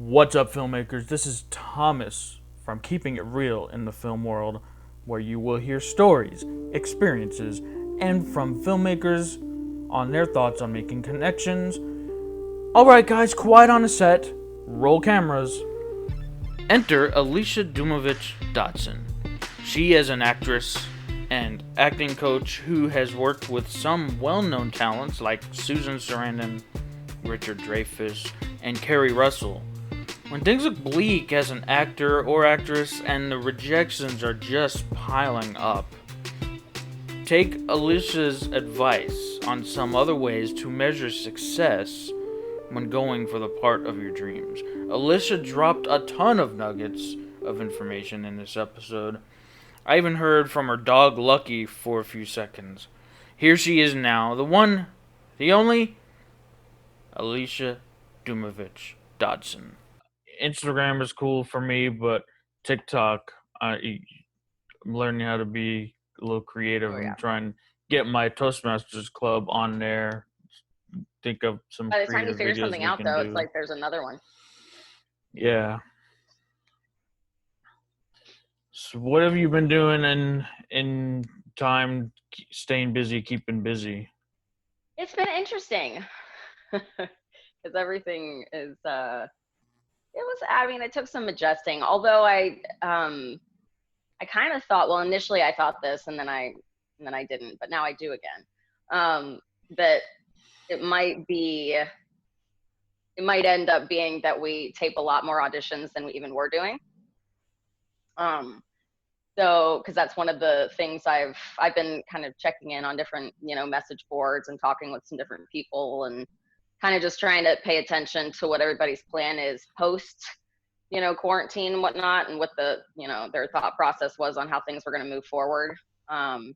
What's up, filmmakers? This is Thomas from Keeping It Real in the Film World, where you will hear stories, experiences, and from filmmakers on their thoughts on making connections. Alright, guys, quiet on the set. Roll cameras. Enter Alyssia Dujmovich Dodson. She is an actress and acting coach who has worked with some well known talents like Susan Sarandon, Richard Dreyfuss, and Kerry Russell. When things look bleak as an actor or actress and the rejections are just piling up, take Alyssia's advice on some other ways to measure success when going for the part of your dreams. Alyssia dropped a ton of nuggets of information in this episode. I even heard from her dog Lucky for a few seconds. Here she is now, the one, the only, Alyssia Dujmovich Dodson. Instagram is cool for me, but TikTok, I'm learning how to be a little creative Oh and yeah. trying to get my Toastmasters club on there. Think of some By the time you creative figure videos something we out, can though, it's do. like there's another one. Yeah. So what have you been doing in time, staying busy, keeping busy? It's been interesting because everything is. It was. I mean, it took some adjusting. Although I kind of thought. Well, initially I thought this, and then I didn't. But now I do again. That it might be. It might end up being that we tape a lot more auditions than we even were doing. Um, So, because that's one of the things I've been kind of checking in on different message boards and talking with some different people and kind of just trying to pay attention to what everybody's plan is post quarantine and whatnot, and what the their thought process was on how things were going to move forward. Um,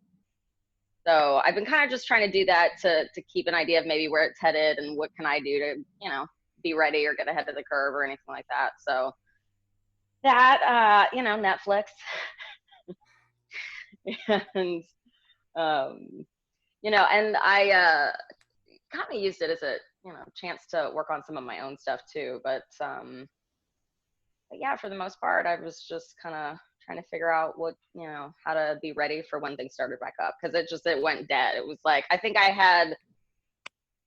so I've been kind of just trying to do that to keep an idea of maybe where it's headed and what can I do to be ready or get ahead of the curve or anything like that. So that Netflix. And um, and I kind of used it as a chance to work on some of my own stuff too. But yeah, for the most part, I was just kind of trying to figure out what how to be ready for when things started back up, because it went dead. It was like I think I had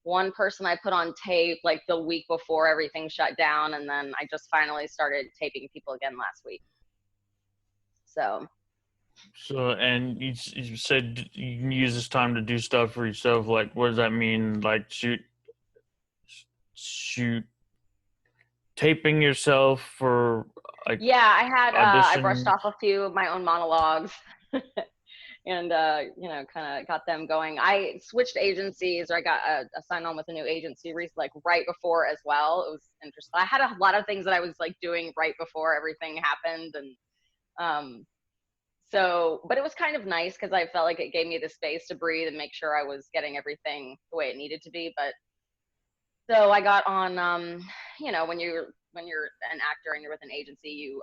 one person I put on tape like the week before everything shut down, and then I just finally started taping people again last week. So So, and you said you can use this time to do stuff for yourself. Like, what does that mean? Like, shoot, taping yourself for like yeah, I brushed auditions. off a few of my own monologues and kind of got them going. I switched agencies, or I got a sign on with a new agency like right before as well. It was interesting. I had a lot of things that I was like doing right before everything happened, and um, but it was kind of nice because I felt like it gave me the space to breathe and make sure I was getting everything the way it needed to be. But so I got on, when you're an actor and you're with an agency, you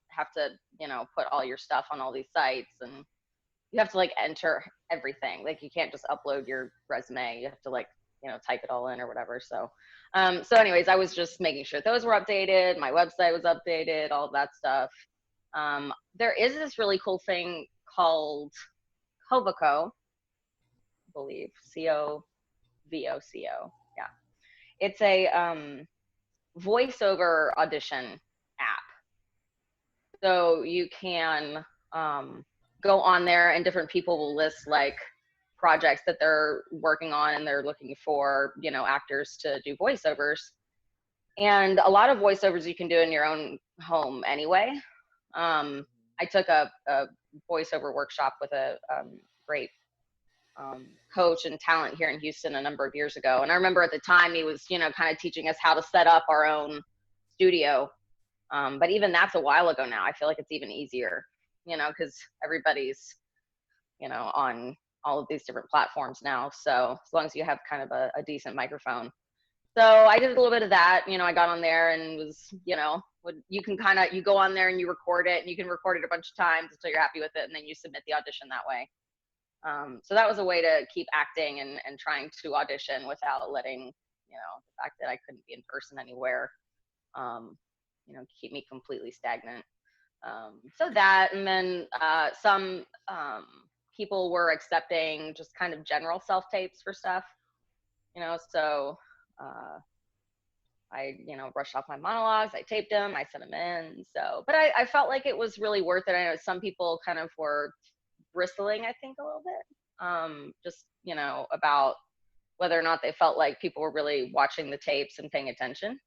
have to put all your stuff on all these sites, and you have to like enter everything. Like you can't just upload your resume. You have to like type it all in or whatever. So anyways, I was just making sure those were updated. My website was updated, all of that stuff. There is this really cool thing called Covoco, I believe, Covoco. Yeah, it's a voiceover audition app. So you can go on there, and different people will list like projects that they're working on, and they're looking for actors to do voiceovers. And a lot of voiceovers you can do in your own home anyway. I took a voiceover workshop with a great coach and talent here in Houston a number of years ago. And I remember at the time he was, kind of teaching us how to set up our own studio. But even that's a while ago now. I feel like it's even easier, because everybody's, on all of these different platforms now. So as long as you have kind of a decent microphone. So I did a little bit of that. I got on there and was, you can you go on there and you record it, and you can record it a bunch of times until you're happy with it, and then you submit the audition that way. So that was a way to keep acting and trying to audition without letting, the fact that I couldn't be in person anywhere keep me completely stagnant. So that, and then some people were accepting just kind of general self tapes for stuff, so I, brushed off my monologues, I taped them, I sent them in. So, but I felt like it was really worth it. I know some people kind of were bristling, I think, a little bit, just, about whether or not they felt like people were really watching the tapes and paying attention.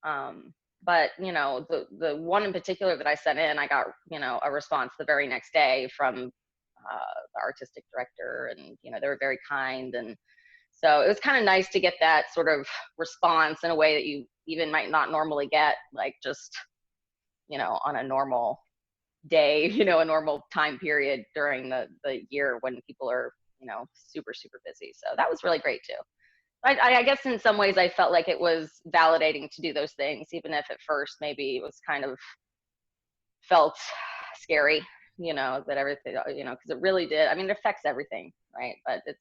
But the one in particular that I sent in, I got a response the very next day from the artistic director, and they were very kind, and so it was kind of nice to get that sort of response in a way that you even might not normally get, like just on a normal day, a normal time period during the year when people are super super busy. So that was really great too. I guess in some ways I felt like it was validating to do those things, even if at first maybe it was kind of felt scary, that everything, because it really did. I mean, it affects everything, right? But it's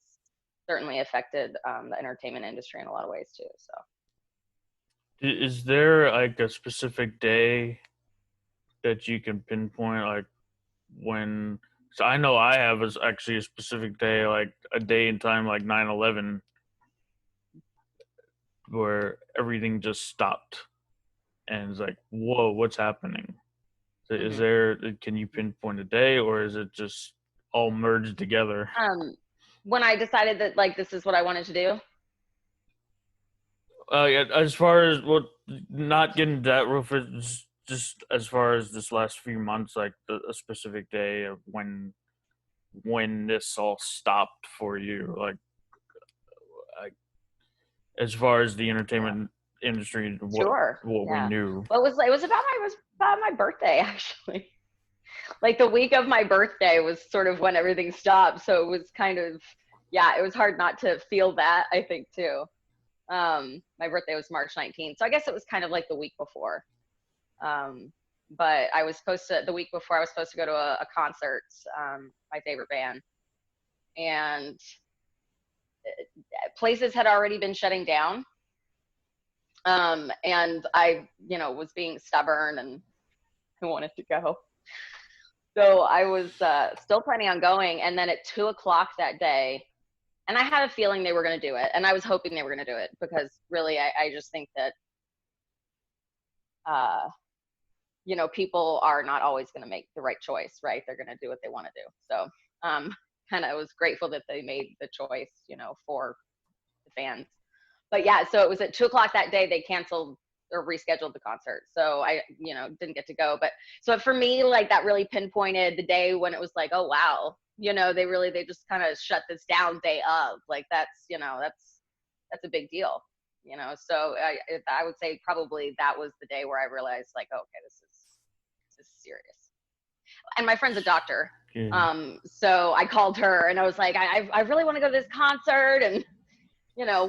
certainly affected the entertainment industry in a lot of ways too. So, Is there like a specific day that you can pinpoint, like when? So I know I have actually a specific day, like a day and time, like 9/11, where everything just stopped, and it's like, whoa, what's happening? So is mm-hmm. there? Can you pinpoint a day, or is it just all merged together? When I decided that like this is what I wanted to do. Yeah, as far as not getting that roof is just as far as this last few months, like a specific day of when this all stopped for you, like as far as the Yeah. entertainment industry, Sure. what we Yeah. knew. Well, it was about my birthday actually. Like the week of my birthday was sort of when everything stopped. So it was kind of, yeah, it was hard not to feel that, I think too. My birthday was March 19th. So I guess it was kind of like the week before. Um, but the week before I was supposed to go to a concert, my favorite band, and places had already been shutting down. And I, was being stubborn and I wanted to go. So I was still planning on going. And then at 2 o'clock that day, and I had a feeling they were going to do it. And I was hoping they were going to do it because really, I just think that, uh, people are not always going to make the right choice, right? They're going to do what they want to do. So kind of was grateful that they made the choice, for the fans. But yeah, so it was at 2 o'clock that day, they canceled or rescheduled the concert. So I, didn't get to go. But so for me, like that really pinpointed the day when it was like, oh, wow, they just kind of shut this down day of, like, that's a big deal, So I would say probably that was the day where I realized like, okay, this is serious. And my friend's a doctor. Yeah. So I called her and I was like, I really want to go to this concert, and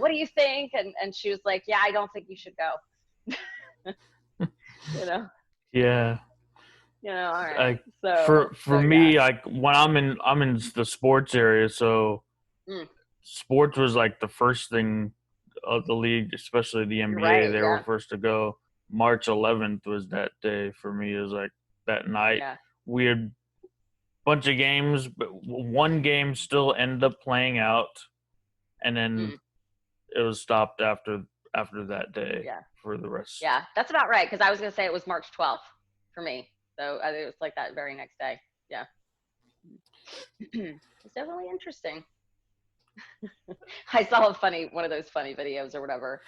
what do you think? And she was like, yeah, I don't think you should go. you know, Yeah. all right. Like for So yeah. me, like when I'm in the sports area, so Mm, sports was like the first thing of the league, especially the you're NBA. right. They were Yeah. first to go. March 11th was that day for me. It was like that night. Yeah. We had a bunch of games, but one game still ended up playing out, and then Mm, it was stopped after that day yeah. for the rest. Yeah. That's about right. Cause I was going to say it was March 12th for me. So I think it was like that very next day. Yeah. It's definitely interesting. I saw one of those funny videos or whatever.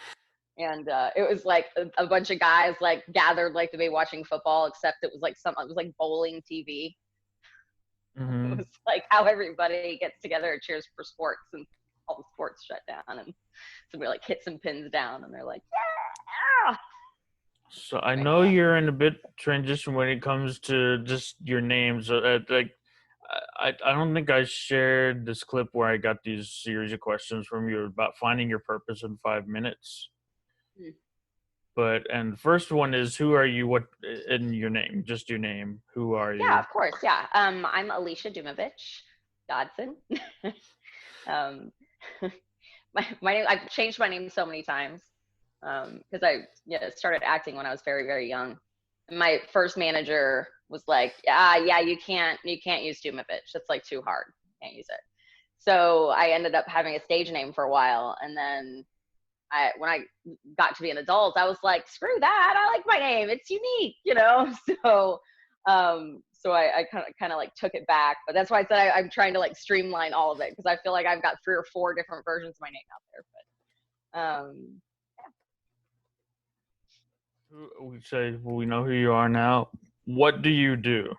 And it was like a bunch of guys like gathered like to be watching football, except it was like bowling TV. It Mm-hmm. was like how everybody gets together and cheers for sports, and all the sports shut down, and somebody like hits some pins down, and they're like, yeah. So I Anyway, know you're in a bit transition when it comes to just your name. So like I don't think I shared this clip where I got these series of questions from you about finding your purpose in 5 minutes. hmm. And the first one is, who are you? What in your name? Just your name. Who are Yeah, you? of course, yeah. I'm Alyssia Dujmovich, Dodson. um, my name, I've changed my name so many times. because I started acting when I was very, very young. And my first manager was like, yeah, you can't use Dujmovich. It's like too hard. Can't use it. So I ended up having a stage name for a while. And then when I got to be an adult, I was like, screw that. I like my name. It's unique, So I kind of like took it back, but that's why I said I'm trying to like streamline all of it, because I feel like I've got 3 or 4 different versions of my name out there. But We say, well, we know who you are now. What do you do?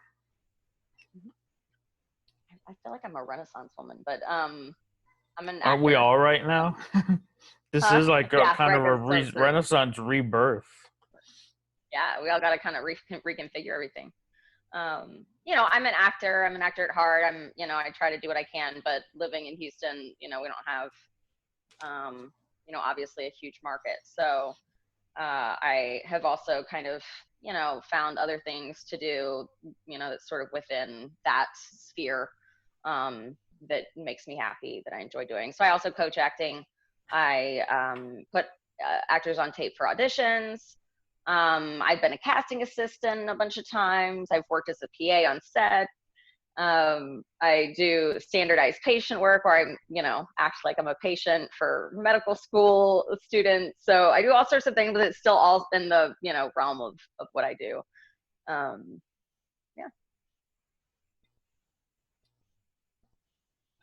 I feel like I'm a Renaissance woman, but I'm an actor. Aren't we all right now? This is like a kind of a Renaissance rebirth. Yeah, we all got to kind of reconfigure everything. I'm an actor. I'm an actor at heart. I try to do what I can, but living in Houston, we don't have, obviously a huge market. So I have also kind of, found other things to do, that's sort of within that sphere that makes me happy, that I enjoy doing. So I also coach acting. I put actors on tape for auditions. I've been a casting assistant a bunch of times. I've worked as a PA on set. I do standardized patient work where I, act like I'm a patient for medical school students. So I do all sorts of things, but it's still all in the, realm of what I do. Yeah.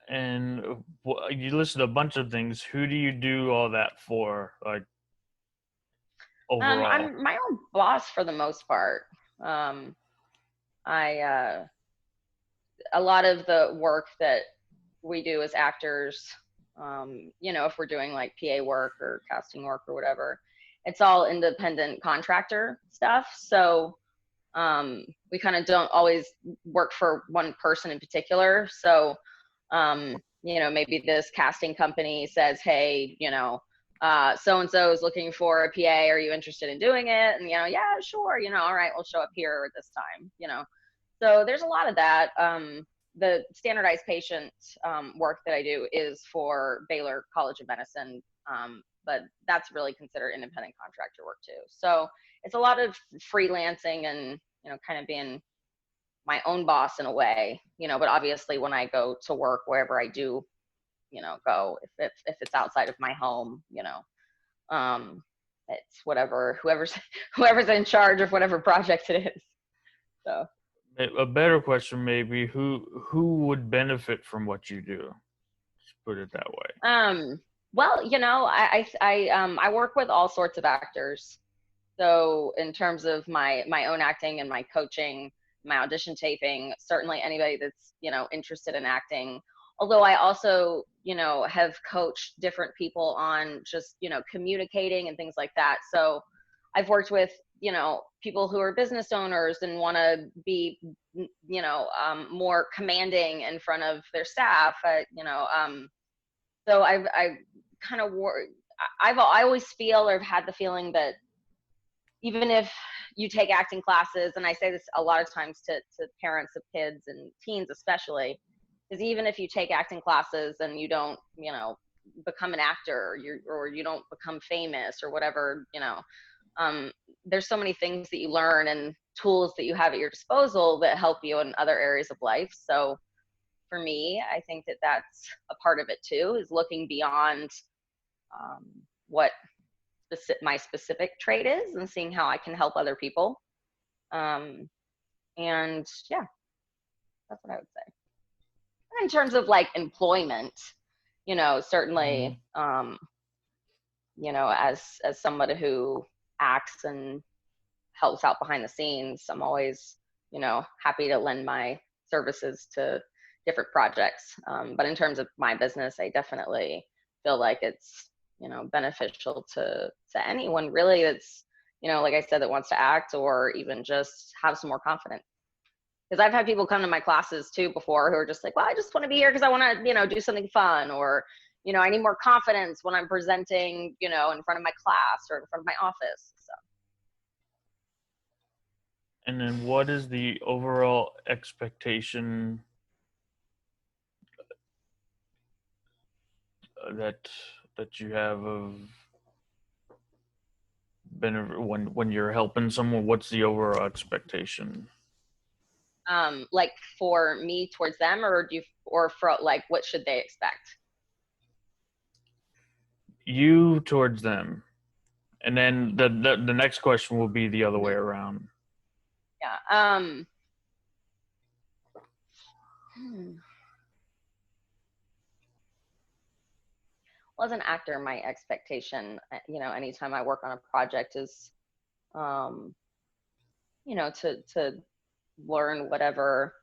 And you listed a bunch of things. Who do you do all that for? Like, overall? I'm my own boss for the most part. A lot of the work that we do as actors, if we're doing like PA work or casting work or whatever, it's all independent contractor stuff. So we kind of don't always work for one person in particular. So, maybe this casting company says, hey, so-and-so is looking for a PA. Are you interested in doing it? And, yeah, sure. All right, we'll show up here this time, So there's a lot of that. The standardized patient work that I do is for Baylor College of Medicine, but that's really considered independent contractor work too. So it's a lot of freelancing and, kind of being my own boss in a way, but obviously when I go to work, wherever I do, go, if it's outside of my home, it's whoever's in charge of whatever project it is. So a better question maybe, who would benefit from what you do? Let's put it that way. Well, I work with all sorts of actors. So in terms of my own acting and my coaching, my audition taping, certainly anybody that's, interested in acting. Although I also, have coached different people on just, communicating and things like that. So I've worked with, people who are business owners and want to be, more commanding in front of their staff, so I kind of I always feel, or have had the feeling, that even if you take acting classes, and I say this a lot of times to parents of kids and teens especially, is even if you take acting classes and you don't, become an actor, or you don't become famous or whatever, there's so many things that you learn and tools that you have at your disposal that help you in other areas of life. So for me, I think that that's a part of it too, is looking beyond what my specific trait is and seeing how I can help other people. And yeah, that's what I would say. In terms of like employment, certainly, as somebody who acts and helps out behind the scenes, I'm always, happy to lend my services to different projects. But in terms of my business, I definitely feel like it's, beneficial to anyone really that's, like I said, that wants to act or even just have some more confidence. Because I've had people come to my classes too before who are just like, well, I just want to be here because I want to, do something fun, or, I need more confidence when I'm presenting, in front of my class or in front of my office. So. And then what is the overall expectation that you have of when you're helping someone? What's the overall expectation? Like for me towards them, or or for like, what should they expect? You towards them, and then the next question will be the other way Mhm. around. Yeah. Hmm. Well, as an actor, my expectation, anytime I work on a project is, um, to learn whatever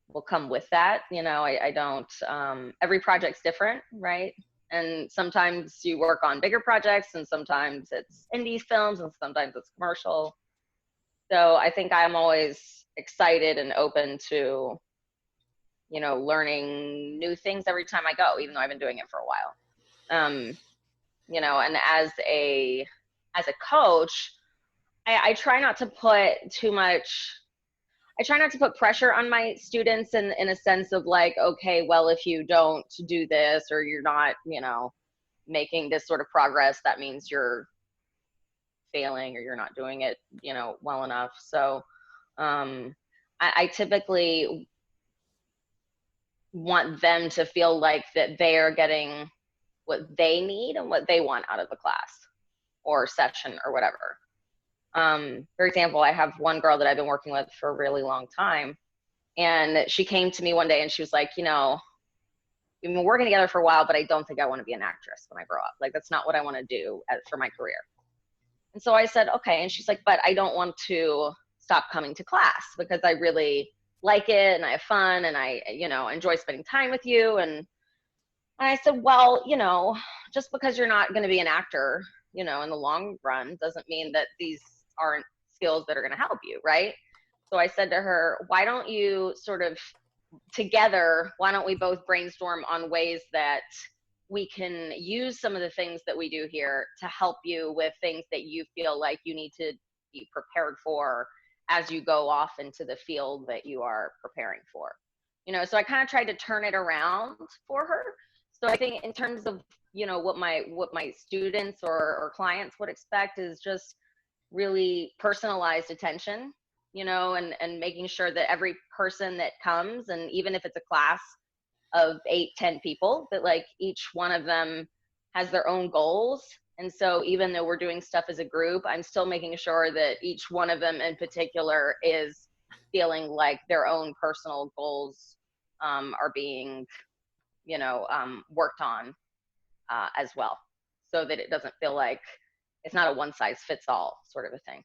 will come with that. I don't, every project's different, right? And sometimes you work on bigger projects, and sometimes it's indie films, and sometimes it's commercial. So I think I'm always excited and open to, learning new things every time I go, even though I've been doing it for a while. Um, and as a coach, I try not to put too much, I try not to put pressure on my students in a sense of like, okay, well, if you don't do this, or you're not, making this sort of progress, that means you're failing, or you're not doing it, well enough. So I typically want them to feel like that they are getting what they need and what they want out of the class or session or whatever. For example, I have one girl that I've been working with for a really long time, and she came to me one day and she was like, we've been working together for a while, but I don't think I want to be an actress when I grow up. Like, that's not what I want to do for my career. And so I said, okay. And she's like, but I don't want to stop coming to class because I really like it and I have fun and I, enjoy spending time with you. And I said, well, just because you're not going to be an actor, in the long run doesn't mean that these aren't skills that are going to help you, right? So I said to her, why don't you sort of together, why don't we both brainstorm on ways that we can use some of the things that we do here to help you with things that you feel like you need to be prepared for as you go off into the field that you are preparing for. So I kind of tried to turn it around for her. So I think in terms of, what my students or clients would expect is just really personalized attention, and making sure that every person that comes, and even if it's a class of 8, 10 people, that like each one of them has their own goals. And so even though we're doing stuff as a group, I'm still making sure that each one of them in particular is feeling like their own personal goals are being, worked on as well, so that it doesn't feel like it's not a one size fits all sort of a thing.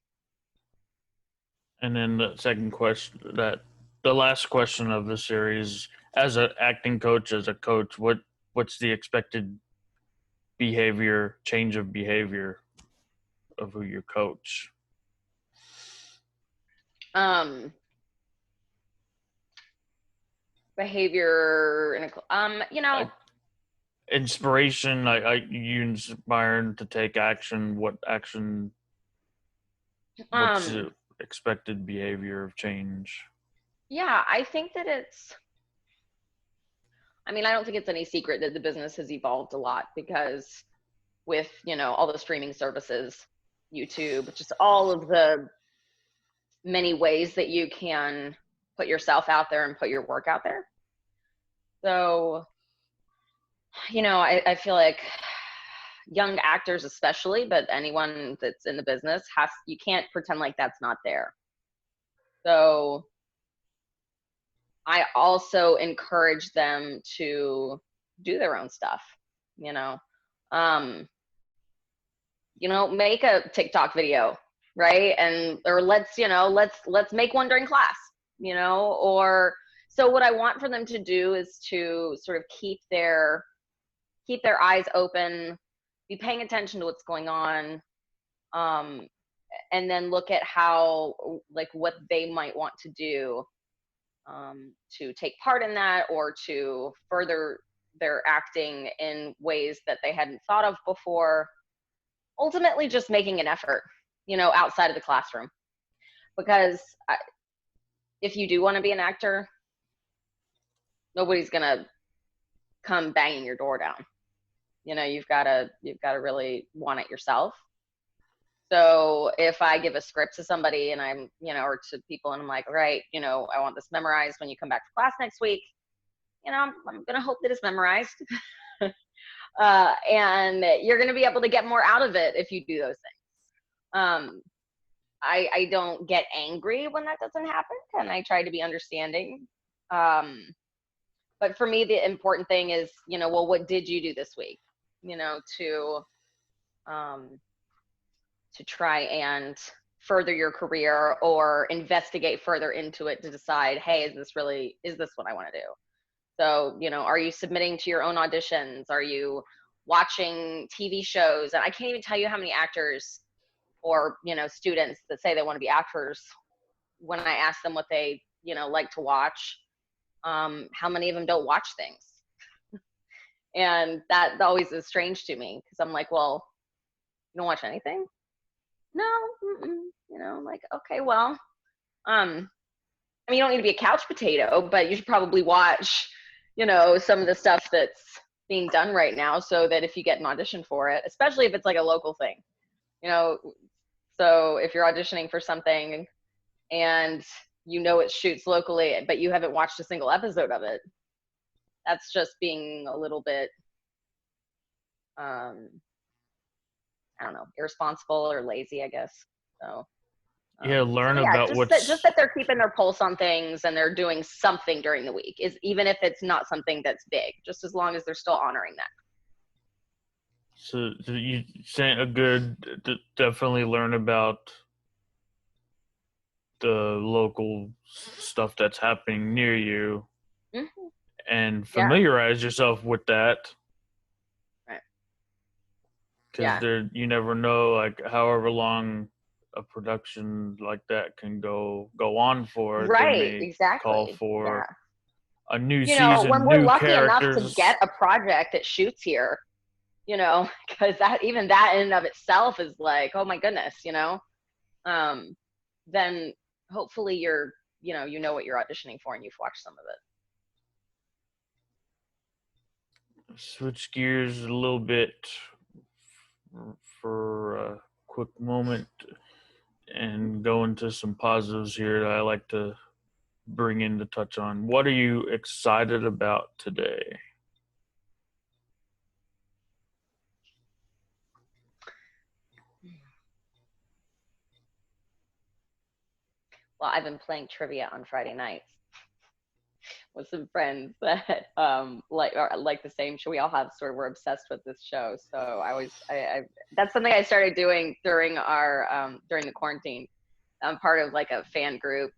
And then the second question, that the last question of the series, as an acting coach, as a coach, what's the expected behavior, change of behavior of who you coach? Um, behavior, Like inspiration, you inspired to take action. What action? What's um, the expected behavior of change? yeah, I think that I don't think it's any secret that the business has evolved a lot because with, all the streaming services, YouTube, just all of the many ways that you can put yourself out there and put your work out there. So, I feel like young actors especially, but anyone that's in the business you can't pretend like that's not there. So I also encourage them to do their own stuff, you know. Um, make a TikTok video, right? And or let's make one during class, or so what I want for them to do is to sort of keep their eyes open, be paying attention to what's going on, um, and then look at how, like, what they might want to do to take part in that or to further their acting in ways that they hadn't thought of before. Ultimately, just making an effort, outside of the classroom. Because if you do want to be an actor, nobody's gonna come banging your door down. You've got to really want it yourself. So if I give a script to somebody and I'm, or to people and I'm like, all right, I want this memorized when you come back to class next week, I'm going to hope that it's memorized. And you're going to be able to get more out of it if you do those things. I don't get angry when that doesn't happen, and I try to be understanding. But for me, the important thing is, well, what did you do this week? To try and further your career or investigate further into it to decide, hey, is this what I want to do? So, are you submitting to your own auditions? Are you watching TV shows? And I can't even tell you how many actors or, students that say they want to be actors, when I ask them what they, like to watch, how many of them don't watch things? And that always is strange to me, because I'm like, well, you don't watch anything? No. I'm like, okay, well, you don't need to be a couch potato, but you should probably watch, some of the stuff that's being done right now, so that if you get an audition for it, especially if it's like a local thing, so if you're auditioning for something and it shoots locally, but you haven't watched a single episode of it, that's just being a little bit, I don't know, irresponsible or lazy, I guess. So learn yeah, about just that they're keeping their pulse on things and they're doing something during the week, is even if it's not something that's big, just as long as they're still honoring that. So you saying definitely learn about the local stuff that's happening near you, Mm-hmm. and familiarize yourself with that. Right. Because you never know, like, however long a production like that can go on for. Right, They may exactly. call for a new season, when we're new lucky characters. enough to get a project that shoots here, because that in and of itself is like, oh my goodness, then hopefully you're, you know what you're auditioning for and you've watched some of it. Switch gears a little bit for a quick moment and go into some positives here that I like to bring in to touch on. What are you excited about today? Well, I've been playing trivia on Friday nights with some friends that like the same show. We all have we're obsessed with this show. So I that's something I started doing during our during the quarantine. I'm part of like a fan group,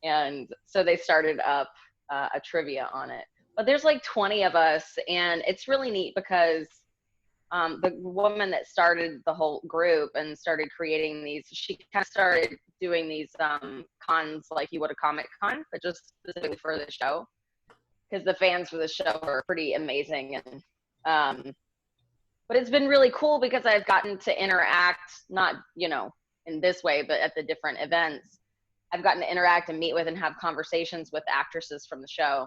and so they started up a trivia on it. But there's like 20 of us, and it's really neat because the woman that started the whole group and started creating these, she kind of started doing these cons like you would a Comic Con, but just specifically for the show, because the fans for the show are pretty amazing. And but it's been really cool because I've gotten to interact, not in this way, but at the different events, I've gotten to interact and meet with and have conversations with actresses from the show.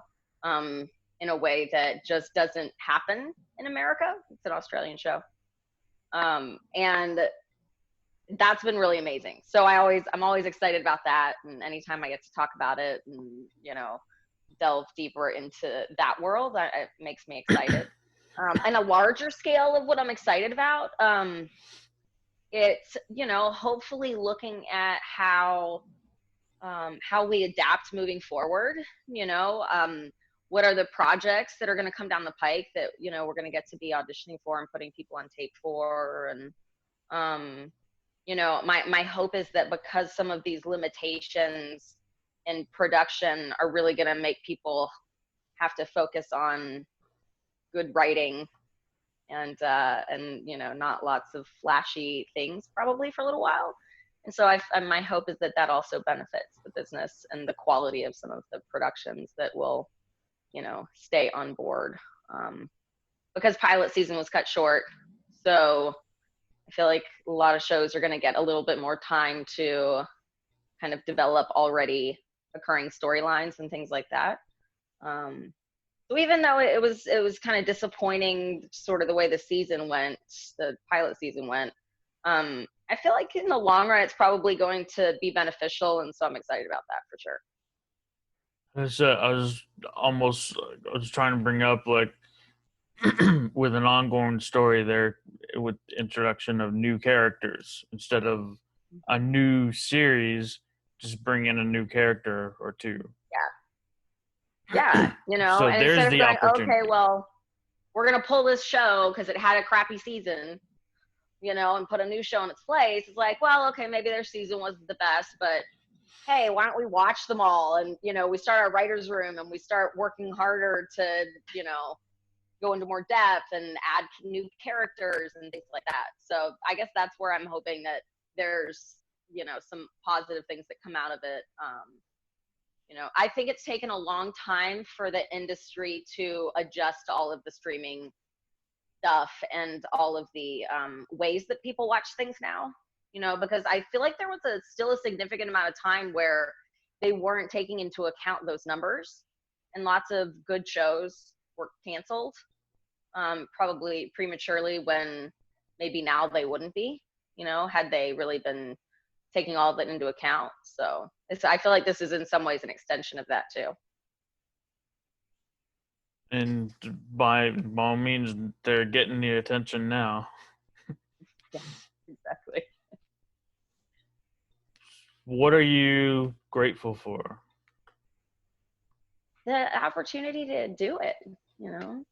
In a way that just doesn't happen in America. It's an Australian show. And that's been really amazing. So I'm always excited about that. And anytime I get to talk about it and, delve deeper into that world, it makes me excited. And a larger scale of what I'm excited about, it's, hopefully looking at how we adapt moving forward, what are the projects that are going to come down the pike that, we're going to get to be auditioning for and putting people on tape for. And, my hope is that because some of these limitations in production are really going to make people have to focus on good writing and not lots of flashy things probably for a little while. And so my hope is that also benefits the business and the quality of some of the productions that will, stay on board, because pilot season was cut short. So I feel like a lot of shows are going to get a little bit more time to kind of develop already occurring storylines and things like that. So So even though it was kind of disappointing, sort of the way the season went, the pilot season went, I feel like in the long run, it's probably going to be beneficial, and so I'm excited about that for sure. I was trying to bring up like with an ongoing story there with introduction of new characters instead of a new series, just bring in a new character or two. Yeah, you know, So and there's instead of the going, okay, opportunity. well, we're gonna pull this show because it had a crappy season, you know, and put a new show in its place. It's like, well, okay, maybe their season wasn't the best, but hey, why don't we watch them all? And, you know, we start our writer's room and we start working harder to, you know, go into more depth and add new characters and things like that. So I guess that's where I'm hoping that there's, you know, some positive things that come out of it. You know, I think it's taken a long time for the industry to adjust to all of the streaming stuff and all of the ways that people watch things now, you know, because I feel like there was still a significant amount of time where they weren't taking into account those numbers, and lots of good shows were canceled, probably prematurely, when maybe now they wouldn't be, you know, had they really been taking all of it into account. So I feel like this is in some ways an extension of that too. And by all means, they're getting the attention now. Yeah, exactly. What are you grateful for? The opportunity to do it, you know.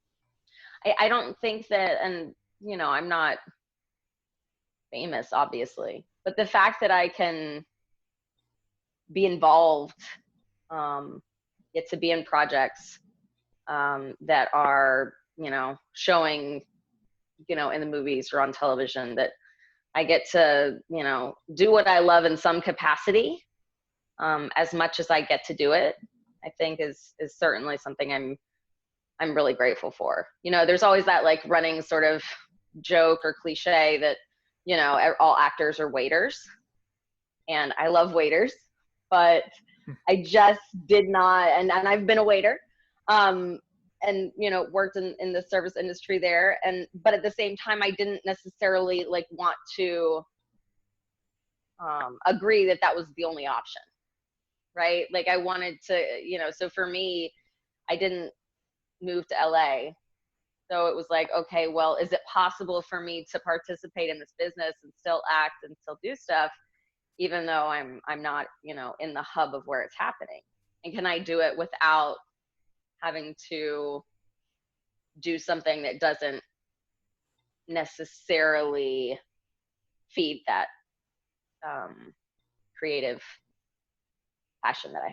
I don't think that, and you know, I'm not famous, obviously, but the fact that I can be involved, get to be in projects that are, you know, showing, you know, in the movies or on television, that I get to, you know, do what I love in some capacity, as much as I get to do it, I think is certainly something I'm really grateful for. You know, there's always that like running sort of joke or cliche that, you know, all actors are waiters, and I love waiters, but I just did not, and I've been a waiter, um, and, you know, worked in the service industry there. And, but at the same time, I didn't necessarily like want to agree that that was the only option, right? Like I wanted to, you know, so for me, I didn't move to LA. So it was like, okay, well, is it possible for me to participate in this business and still act and still do stuff, even though I'm not, you know, in the hub of where it's happening? And can I do it without having to do something that doesn't necessarily feed that creative passion that I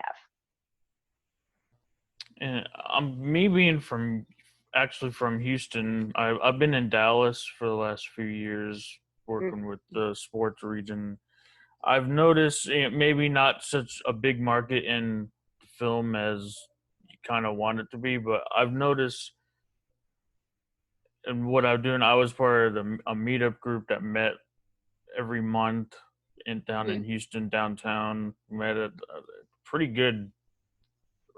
have? And me being from actually from Houston, I've been in Dallas for the last few years working with the sports region. I've noticed maybe not such a big market in film as you kind of want it to be, but I've noticed, and what I'm doing, I was part of a meetup group that met every month down Mm-hmm. in Houston downtown. We met at a pretty good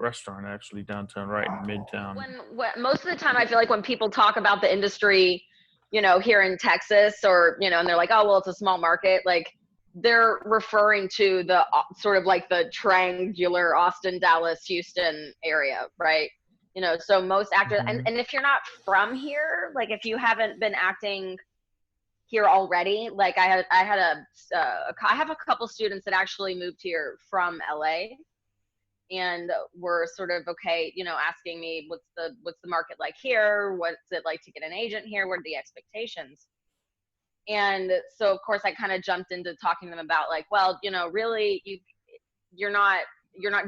restaurant actually downtown, right in Midtown. When most of the time I feel like when people talk about the industry, you know, here in Texas, or, you know, and they're like, oh, well, it's a small market, like they're referring to the sort of like the triangular Austin, Dallas, Houston area, right? You know, so most actors, Mm-hmm. and if you're not from here, like if you haven't been acting here already, like I have a couple students that actually moved here from LA, and were sort of, okay, you know, asking me what's the market like here, what's it like to get an agent here, what are the expectations? And so of course I kind of jumped into talking to them about like, well, you know, really you're not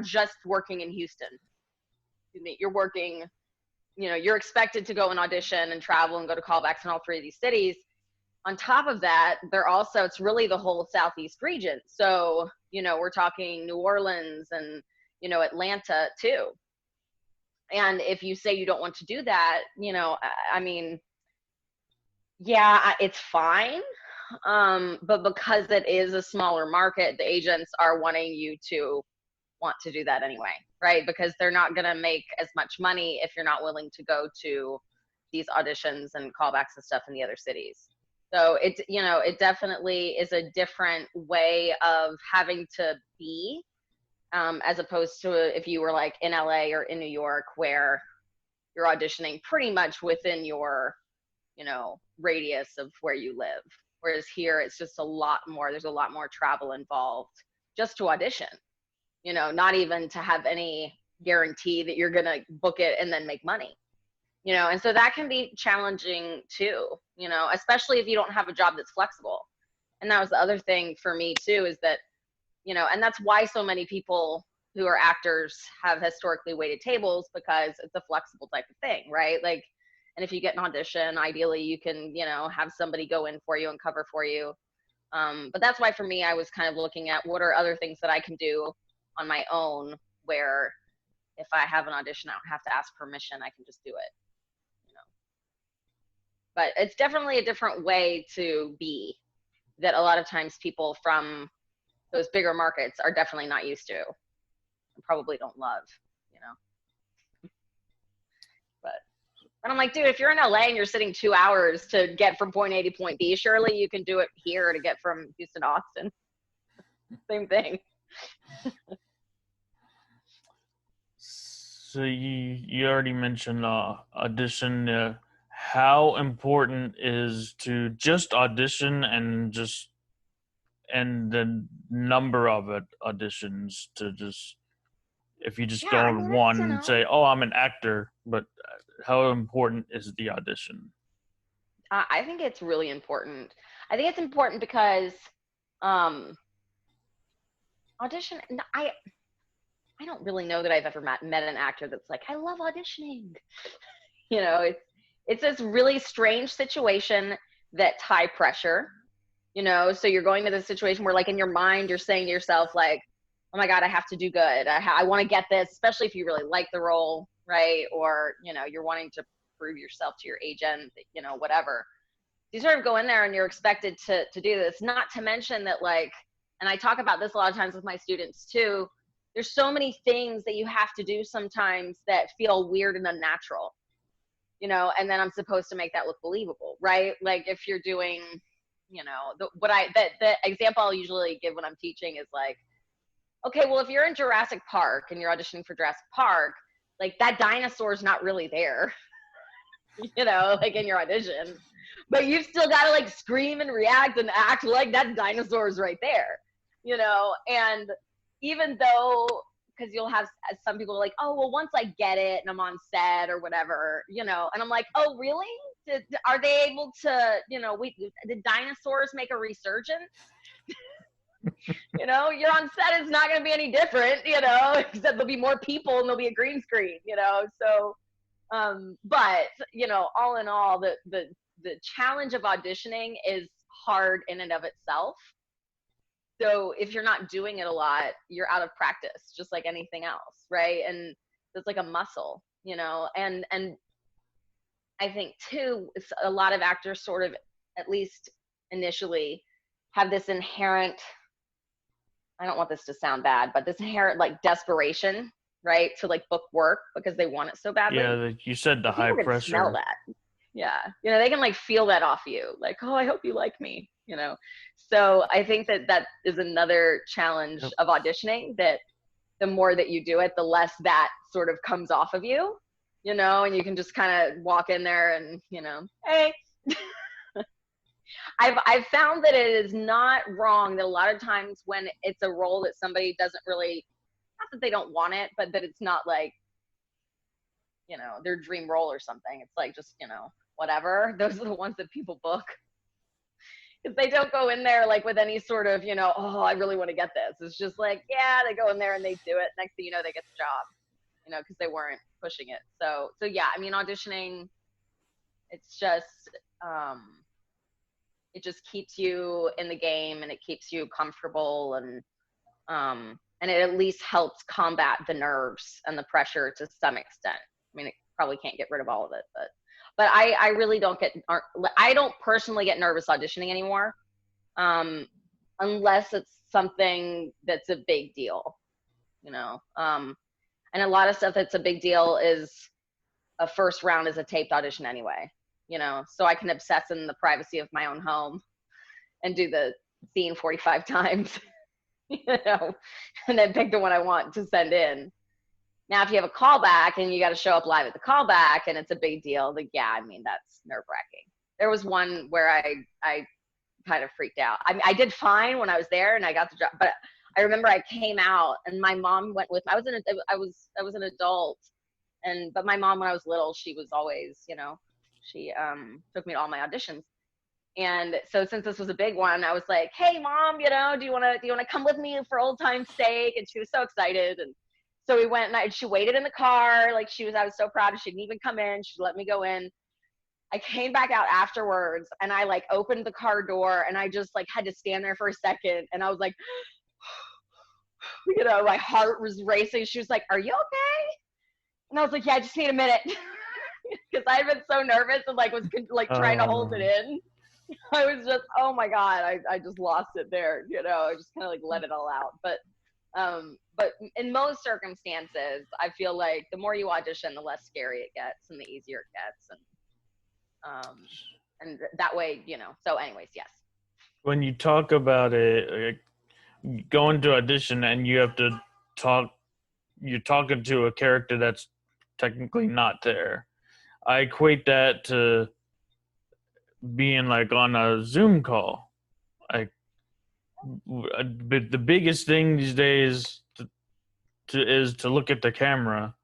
just working in Houston. You're working, you know, you're expected to go and audition and travel and go to callbacks in all three of these cities. On top of that, it's really the whole Southeast region. So, you know, we're talking New Orleans and, you know, Atlanta too. And if you say you don't want to do that, you know, I mean, yeah, it's fine. But because it is a smaller market, the agents are wanting you to want to do that anyway, right? Because they're not going to make as much money if you're not willing to go to these auditions and callbacks and stuff in the other cities. So it, you know, it definitely is a different way of having to be, as opposed to if you were like in LA or in New York, where you're auditioning pretty much within your, you know, radius of where you live. Whereas here, it's just a lot more, there's a lot more travel involved just to audition, you know, not even to have any guarantee that you're going to book it and then make money, you know. And so that can be challenging too, you know, especially if you don't have a job that's flexible. And that was the other thing for me too, is that, you know, and that's why so many people who are actors have historically waited tables, because it's a flexible type of thing, right? Like, and if you get an audition, ideally you can, you know, have somebody go in for you and cover for you. But that's why for me, I was kind of looking at what are other things that I can do on my own, where if I have an audition, I don't have to ask permission, I can just do it, you know. But it's definitely a different way to be that a lot of times people from those bigger markets are definitely not used to and probably don't love, you know. But I'm like, dude, if you're in LA and you're sitting 2 hours to get from point A to point B, surely you can do it here to get from Houston to Austin. Same thing. So you already mentioned audition. How important is to just audition and the number of auditions to just, if you just Yeah, go I on mean, one it's, you and know, say, oh, I'm an actor, but how important is the audition? I think it's really important. I think it's important because um, audition, I don't really know that I've ever met an actor that's like, I love auditioning. You know, it's this really strange situation that's high pressure, you know. So you're going to this situation where, like, in your mind, you're saying to yourself, like, oh my God, I have to do good. I want to get this, especially if you really like the role, right? Or, you know, you're wanting to prove yourself to your agent, you know, whatever. You sort of go in there and you're expected to do this. Not to mention that, like, and I talk about this a lot of times with my students too, there's so many things that you have to do sometimes that feel weird and unnatural, you know, and then I'm supposed to make that look believable, right? Like if you're doing, you know, the example I'll usually give when I'm teaching is like, okay, well, if you're in Jurassic Park and you're auditioning for Jurassic Park, like that dinosaur is not really there, you know, like in your audition, but you've still got to like scream and react and act like that dinosaur is right there, you know. And even though, because you'll have some people like, oh, well, once I get it and I'm on set or whatever, you know, and I'm like, oh, really? Are they able to, you know, did dinosaurs make a resurgence? You know, you're on set, it's not going to be any different, you know, except there'll be more people and there'll be a green screen, you know. So, but, you know, all in all, the challenge of auditioning is hard in and of itself. So if you're not doing it a lot, you're out of practice, just like anything else, right? And it's like a muscle, you know. And I think too, a lot of actors sort of, at least initially, have this inherent, I don't want this to sound bad, but this inherent like desperation, right, to like book work because they want it so badly. Yeah, you said the And high people can smell pressure. that. Yeah, you know, they can like feel that off you, like, oh, I hope you like me, you know. So I think that is another challenge Yep. of auditioning, that the more that you do it, the less that sort of comes off of you, you know. And you can just kind of walk in there and, you know, hey. I've found that it is not wrong that a lot of times when it's a role that somebody doesn't really, not that they don't want it, but that it's not like, you know, their dream role or something. It's like, just, you know, whatever. Those are the ones that people book. Because they don't go in there like with any sort of, you know, oh, I really want to get this. It's just like, yeah, they go in there and they do it. Next thing you know, they get the job, you know, because they weren't pushing it. So yeah, I mean, auditioning, it's just, it just keeps you in the game and it keeps you comfortable, and it at least helps combat the nerves and the pressure to some extent. I mean, it probably can't get rid of all of it, but I really I don't personally get nervous auditioning anymore, unless it's something that's a big deal. And a lot of stuff that's a big deal is a first round is a taped audition anyway, so I can obsess in the privacy of my own home and do the scene 45 times, and then pick the one I want to send in. Now, if you have a callback and you got to show up live at the callback and it's a big deal, like, yeah, I mean, that's nerve wracking. There was one where I kind of freaked out. I mean, I did fine when I was there and I got the job, but I remember I came out and my mom went with me. I was an adult, but my mom, when I was little, she was always, she took me to all my auditions. And so since this was a big one, I was like, hey mom, do you want to come with me for old time's sake? And she was so excited. And so we went and she waited in the car. Like I was so proud. She didn't even come in. She let me go in. I came back out afterwards and I like opened the car door and I just like had to stand there for a second. And I was like, my heart was racing. She was like, are you okay? And I was like, yeah, I just need a minute. Because I had been so nervous and like was like trying to hold it in. I was just, oh my God, I just lost it there. I just kind of like let it all out. But in most circumstances, I feel like the more you audition, the less scary it gets and the easier it gets. And that way, so anyways, yes. When you talk about it, like, going to audition and you have to you're talking to a character that's technically not there. I equate that to being like on a Zoom call. Like, the biggest thing these days is to look at the camera.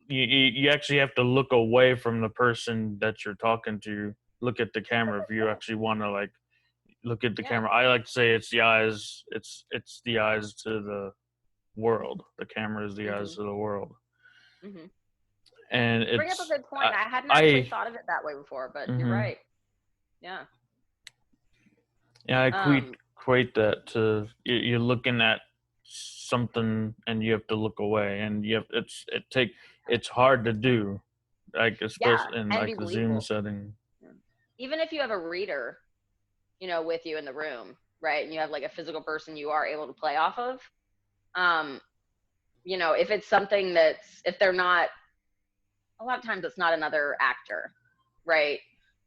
You actually have to look away from the person that you're talking to. Look at the camera if you actually want to like look at the camera. I like to say it's the eyes. It's the eyes to the world. The camera is the eyes to the world. Mm-hmm. And you bring up a good point. I hadn't actually thought of it that way before, but you're right. Yeah. Yeah, I equate that to you're looking at something and you have to look away, and it's hard to do, like especially in like the Zoom setting. Even if you have a reader, with you in the room, right, and you have like a physical person you are able to play off of, if it's something if they're not, a lot of times it's not another actor, right?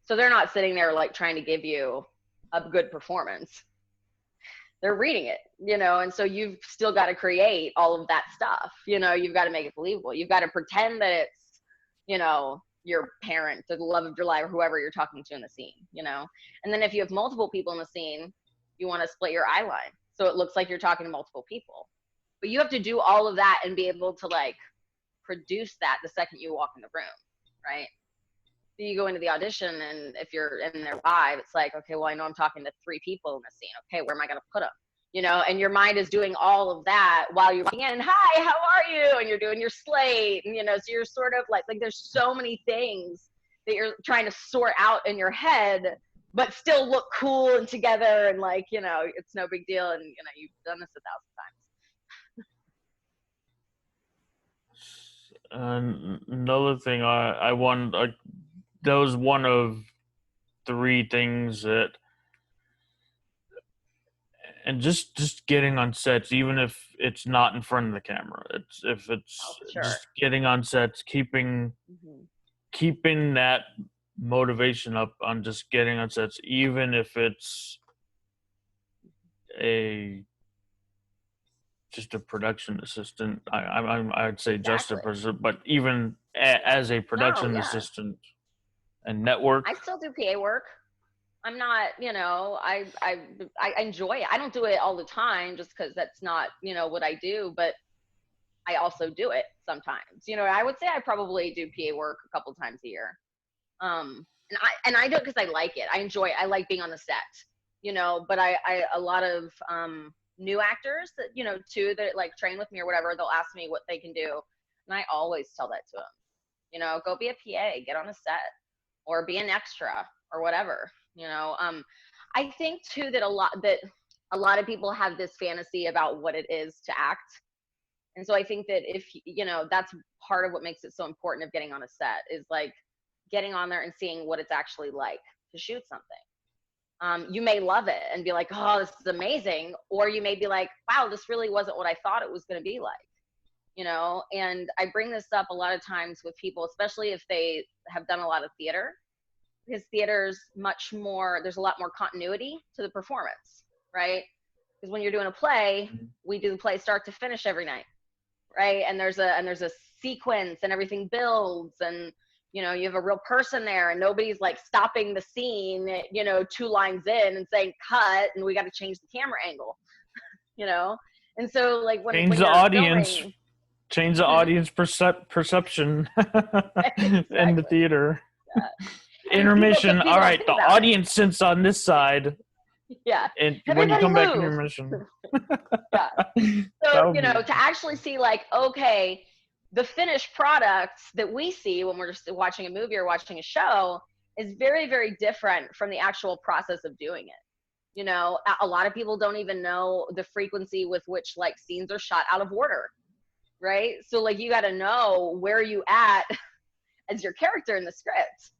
So they're not sitting there like trying to give you a good performance. They're reading it, and so you've still got to create all of that stuff. You've got to make it believable. You've got to pretend that it's, your parent or the love of your life or whoever you're talking to in the scene, And then if you have multiple people in the scene, you want to split your eye line so it looks like you're talking to multiple people. But you have to do all of that and be able to like produce that the second you walk in the room, right? So you go into the audition, and if you're in their vibe, it's like, okay, well, I know I'm talking to 3 people in the scene. Okay, where am I going to put them? And your mind is doing all of that while you're walking in. Hi, how are you? And you're doing your slate, and so you're sort of like there's so many things that you're trying to sort out in your head, but still look cool and together, and like it's no big deal, and you've done this 1,000 times. Another thing I want, that was one of 3 things that, and just getting on sets, even if it's not in front of the camera, just getting on sets, keeping that motivation up on just getting on sets, even if it's just a production assistant. I'd say just a person, but even as a production assistant and network. I still do PA work. I'm not, I enjoy it. I don't do it all the time just because that's not, what I do, but I also do it sometimes. I would say I probably do PA work a couple times a year. And I do it because I like it. I enjoy it. I like being on the set, but a lot of new actors that, too, that like train with me or whatever, they'll ask me what they can do. And I always tell that to them, go be a PA, get on a set, or be an extra or whatever. I think too that a lot of people have this fantasy about what it is to act. And so I think that if, that's part of what makes it so important of getting on a set is like getting on there and seeing what it's actually like to shoot something. You may love it and be like, oh, this is amazing. Or you may be like, wow, this really wasn't what I thought it was going to be like, you know? And I bring this up a lot of times with people, especially if they have done a lot of theater, because theater's much more, there's a lot more continuity to the performance, right? Because when you're doing a play, we do the play start to finish every night, right? And there's a sequence and everything builds, and you know, you have a real person there and nobody's like stopping the scene, you know, 2 lines in and saying cut and we got to change the camera angle, you know? And so like when Change the you're audience. filming, Change the audience perception in the theater. Intermission. All right, the audience sits on this side. Yeah. And everybody when you come move. back in intermission. Yeah. So, you know, to actually see like, okay, the finished product that we see when we're just watching a movie or watching a show is very, very different from the actual process of doing it. You know, a lot of people don't even know the frequency with which like scenes are shot out of order, right? So like you got to know where you at as your character in the script,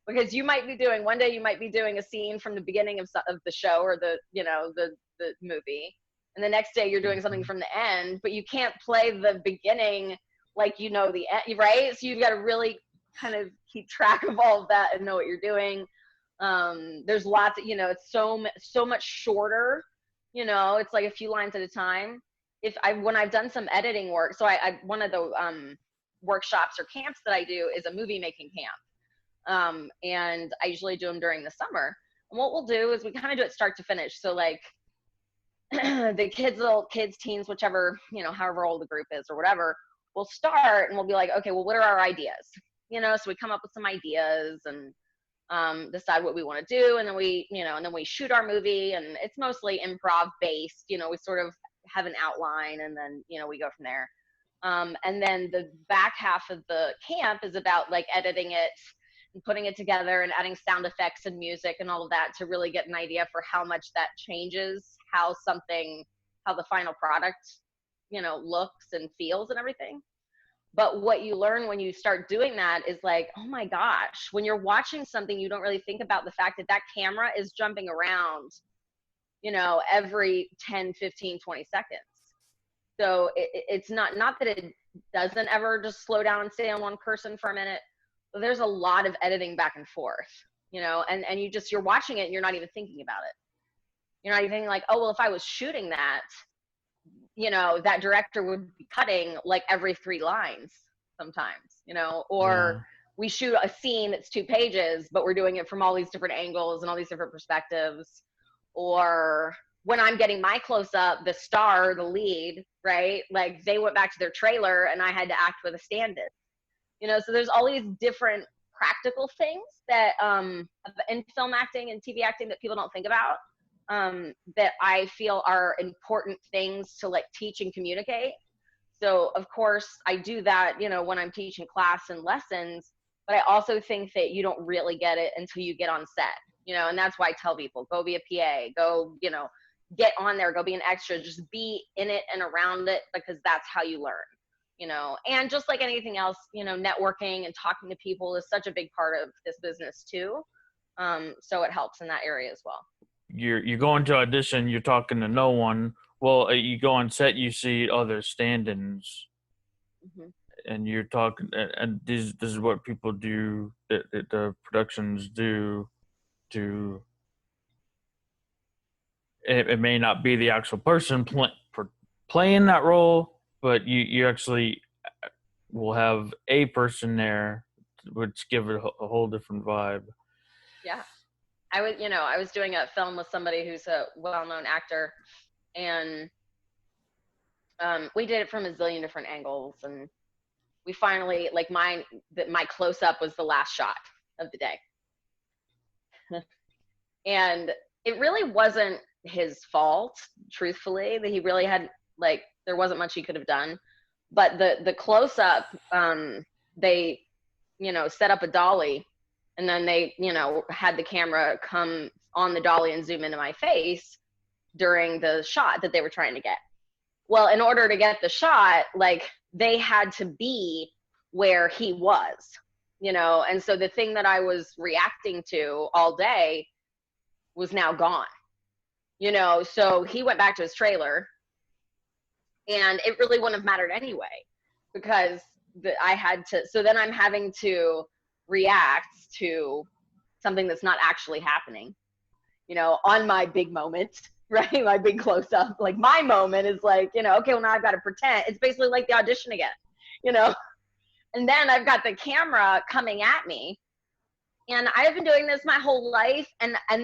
because you might be doing, one day you might be doing a scene from the beginning of the show or the, you know, the movie, and the next day you're doing something from the end, but you can't play the beginning like, you know, the end, right? So you've got to really kind of keep track of all of that and know what you're doing. There's lots of, you know, it's so much shorter, you know, it's like a few lines at a time. When I've done some editing work, so I one of the workshops or camps that I do is a movie making camp. And I usually do them during the summer. And what we'll do is we kind of do it start to finish. So like the kids, teens, whichever, you know, however old the group is or whatever, we'll start and we'll be like, okay, well, what are our ideas? You know, so we come up with some ideas and decide what we want to do. And then we, you know, and then we shoot our movie, and it's mostly improv based. You know, we sort of have an outline and then, you know, we go from there. And then the back half of the camp is about like editing it and putting it together and adding sound effects and music and all of that to really get an idea for how much that changes how the final product, you know, looks and feels and everything. But what you learn when you start doing that is like, oh my gosh, when you're watching something, you don't really think about the fact that that camera is jumping around, you know, every 10, 15, 20 seconds. So it's not that it doesn't ever just slow down and stay on one person for a minute, but there's a lot of editing back and forth, you know, and you're watching it and you're not even thinking about it. You're not even thinking like, oh, well, if I was shooting that, you know, that director would be cutting like every 3 lines sometimes, you know, or we shoot a scene that's 2 pages, but we're doing it from all these different angles and all these different perspectives. Or when I'm getting my close up, the star, the lead, right? Like they went back to their trailer and I had to act with a stand-in, you know, so there's all these different practical things that in film acting and TV acting that people don't think about. That I feel are important things to like teach and communicate. So of course I do that, you know, when I'm teaching class and lessons, but I also think that you don't really get it until you get on set, you know, and that's why I tell people, go be a PA, go, you know, get on there, go be an extra, just be in it and around it, because that's how you learn, you know. And just like anything else, you know, networking and talking to people is such a big part of this business too. So it helps in that area as well. You go into audition, you're talking to no one. Well, you go on set, you see other stand-ins, and you're talking, and this is what people do, that the productions do to. It may not be the actual person playing that role, but you actually will have a person there, which give it a whole different vibe. Yeah. I was doing a film with somebody who's a well-known actor, and we did it from a zillion different angles, and we finally, like my close-up was the last shot of the day. And it really wasn't his fault, truthfully, that he really had, like, there wasn't much he could have done. But the close-up, they, you know, set up a dolly, and then they, you know, had the camera come on the dolly and zoom into my face during the shot that they were trying to get. Well, in order to get the shot, like, they had to be where he was, you know? And so the thing that I was reacting to all day was now gone, so he went back to his trailer, and it really wouldn't have mattered anyway, because I had to, so then I'm having to react to something that's not actually happening, on my big moment, right? My big close up, like my moment is like, okay, well now I've got to pretend. It's basically like the audition again, you know? And then I've got the camera coming at me, and I've been doing this my whole life. And I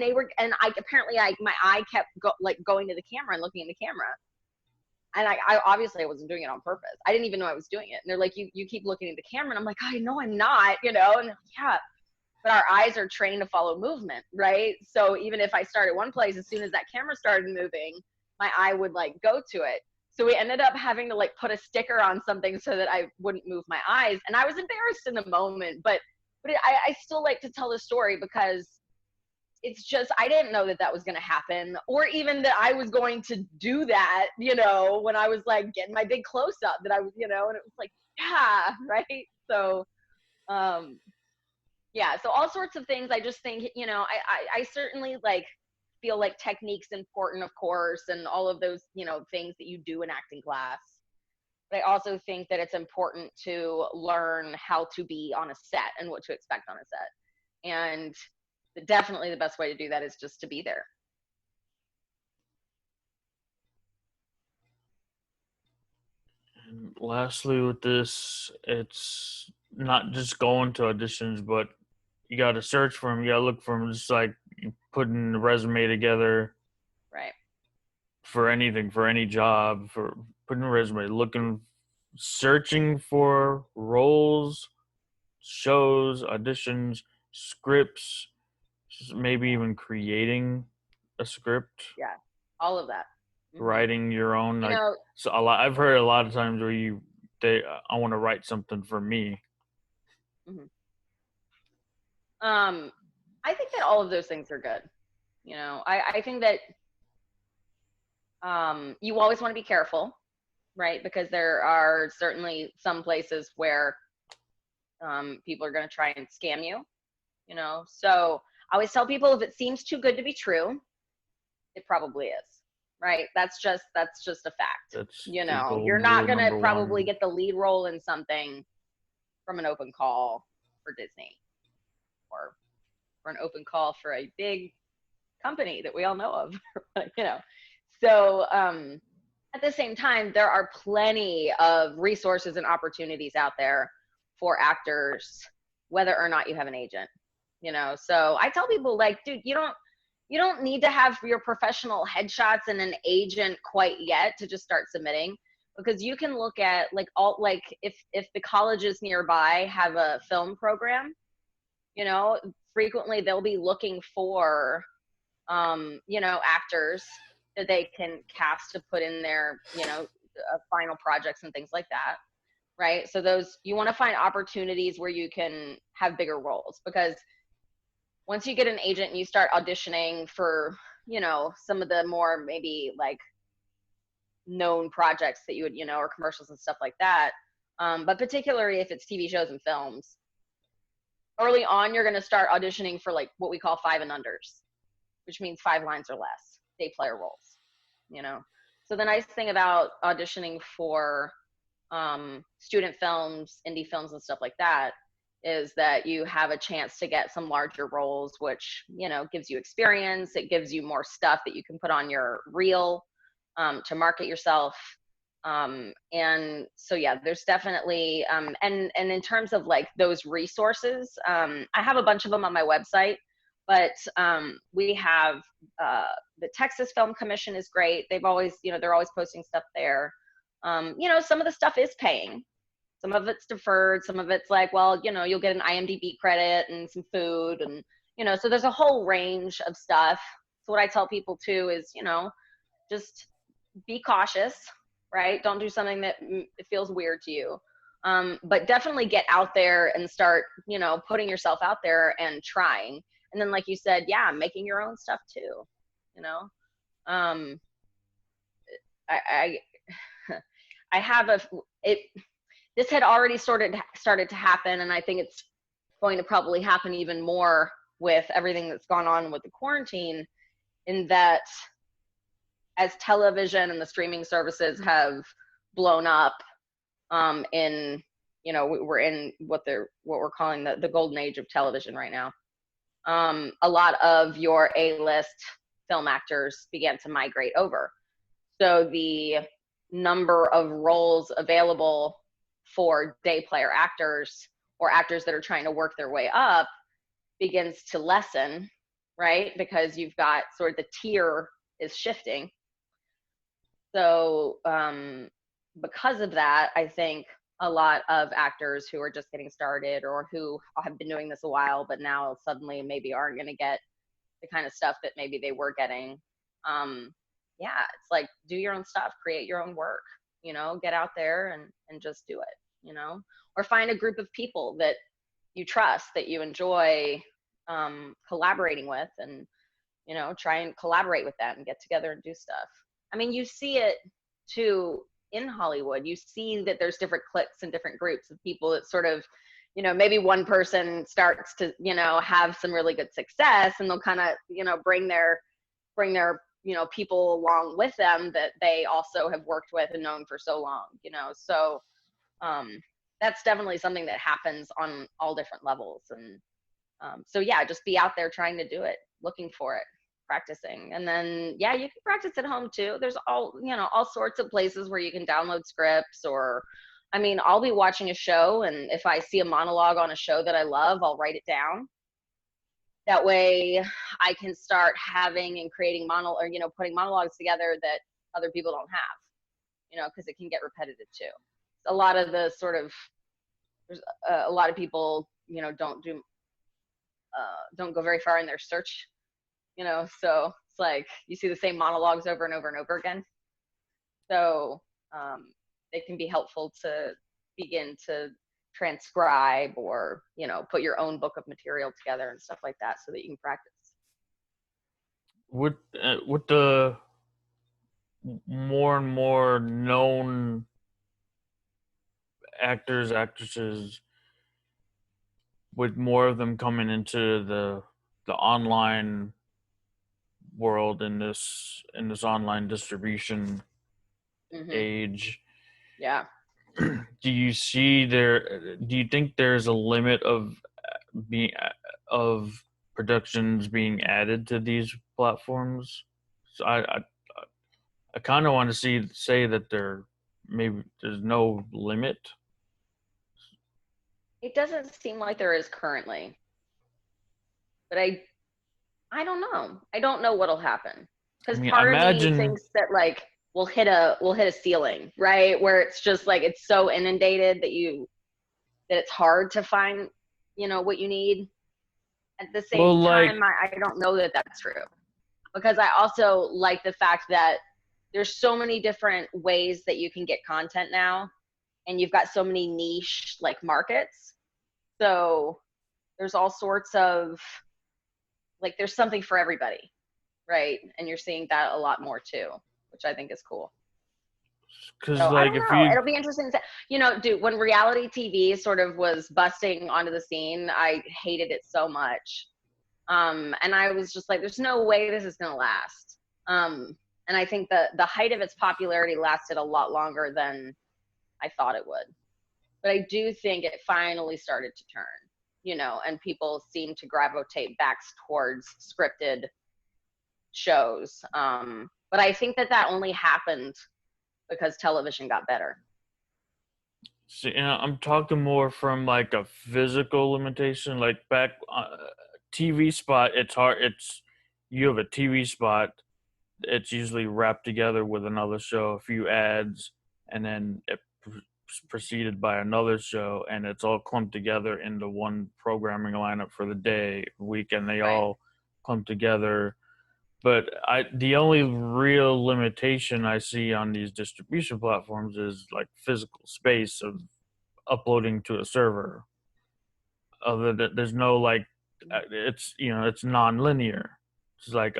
apparently, my eye kept going to the camera and looking at the camera. And I obviously I wasn't doing it on purpose. I didn't even know I was doing it. And they're like, you keep looking at the camera. And I'm like, I know I'm not, and yeah, but our eyes are trained to follow movement, right? So even if I started one place, as soon as that camera started moving, my eye would go to it. So we ended up having to put a sticker on something so that I wouldn't move my eyes. And I was embarrassed in the moment, but I still like to tell the story, because it's just, I didn't know that was going to happen, or even that I was going to do that, when I was getting my big close up, that I was, and it was yeah, right. So, yeah, so all sorts of things. I just think, I certainly feel like technique's important, of course, and all of those, things that you do in acting class. But I also think that it's important to learn how to be on a set and what to expect on a set. And definitely the best way to do that is just to be there. And lastly, with this, it's not just going to auditions, but you got to search for them. You got to look for them, just like putting a resume together. Right. For anything, for any job, for putting a resume, searching for roles, shows, auditions, scripts, maybe even creating a script. Yeah, all of that. Mm-hmm. Writing your own. So I've heard a lot of times where I want to write something for me. Mm-hmm. I think that all of those things are good. I think that you always want to be careful, right? Because there are certainly some places where people are going to try and scam you, So I always tell people, if it seems too good to be true, it probably is, right? That's just a fact. You're not going to probably get the lead role in something from an open call for Disney, or for an open call for a big company that we all know of, So at the same time, there are plenty of resources and opportunities out there for actors, whether or not you have an agent, So I tell people, dude, you don't need to have your professional headshots and an agent quite yet to just start submitting, because you can look at if the colleges nearby have a film program, frequently they'll be looking for, actors that they can cast to put in their, final projects and things like that. Right. So you want to find opportunities where you can have bigger roles, because once you get an agent and you start auditioning for, some of the more maybe known projects that you would, or commercials and stuff like that. But particularly if it's TV shows and films, early on, you're going to start auditioning for what we call 5 and unders, which means 5 lines or less, day player roles, So the nice thing about auditioning for student films, indie films and stuff like that is that you have a chance to get some larger roles, which, gives you experience. It gives you more stuff that you can put on your reel to market yourself. And so, yeah, there's definitely, and in terms of those resources, I have a bunch of them on my website, but we have the Texas Film Commission is great. They've always, they're always posting stuff there. Some of the stuff is paying. Some of it's deferred. Some of it's you'll get an IMDb credit and some food, and, so there's a whole range of stuff. So what I tell people too is, just be cautious, right? Don't do something that feels weird to you. But definitely get out there and start, putting yourself out there and trying. And then, like you said, yeah, making your own stuff too, I have this had already started to happen, and I think it's going to probably happen even more with everything that's gone on with the quarantine, in that as television and the streaming services have blown up, in, we're in what we're calling the golden age of television right now. A lot of your A-list film actors began to migrate over. So the number of roles available for day player actors or actors that are trying to work their way up begins to lessen, right? Because you've got sort of the tier is shifting. So because of that, I think a lot of actors who are just getting started or who have been doing this a while, but now suddenly maybe aren't going to get the kind of stuff that maybe they were getting. Yeah, it's like, do your own stuff, create your own work, get out there and just do it, or find a group of people that you trust, that you enjoy collaborating with, and, try and collaborate with them and get together and do stuff. I mean, you see it too in Hollywood. You see that there's different cliques and different groups of people that sort of, maybe one person starts to, have some really good success, and they'll kind of, bring their, people along with them that they also have worked with and known for so long, so that's definitely something that happens on all different levels. And so yeah, just be out there trying to do it, looking for it, practicing. And then yeah, you can practice at home too. There's all sorts of places where you can download scripts, or I mean, I'll be watching a show, and if I see a monologue on a show that I love, I'll write it down. That way I can start having and creating putting monologues together that other people don't have, because it can get repetitive too. A lot of the sort of, there's a lot of people, don't go very far in their search, so it's like you see the same monologues over and over and over again. So it can be helpful to begin to transcribe or, put your own book of material together and stuff like that so that you can practice. With the more and more known actors, actresses, with more of them coming into the online world in this online distribution age, Yeah. do you think there's a limit of productions being added to these platforms? So I kind of want to say that there's no limit. It doesn't seem like there is currently, but I don't know. I don't know what'll happen, because part of me thinks that like we'll hit a ceiling, right? Where it's just like it's so inundated that it's hard to find, what you need. At the same time, I don't know that that's true, because I also like the fact that there's so many different ways that you can get content now, and you've got so many niche like markets. So there's all sorts of, like, there's something for everybody, right? And you're seeing that a lot more too, which I think is cool. Because so, like, I don't know. It'll be interesting to, dude, when reality TV sort of was busting onto the scene, I hated it so much. And I was just like, there's no way this is going to last. And I think the height of its popularity lasted a lot longer than I thought it would. But I do think it finally started to turn, and people seem to gravitate back towards scripted shows. But I think that only happened because television got better. See, I'm talking more from like a physical limitation. Like back TV spot, it's hard. You have a TV spot. It's usually wrapped together with another show, a few ads, and then it preceded by another show, and it's all clumped together into one programming lineup for the day, week, and they all clump together. But the only real limitation I see on these distribution platforms is like physical space of uploading to a server. Other than there's no like, it's it's non-linear. It's like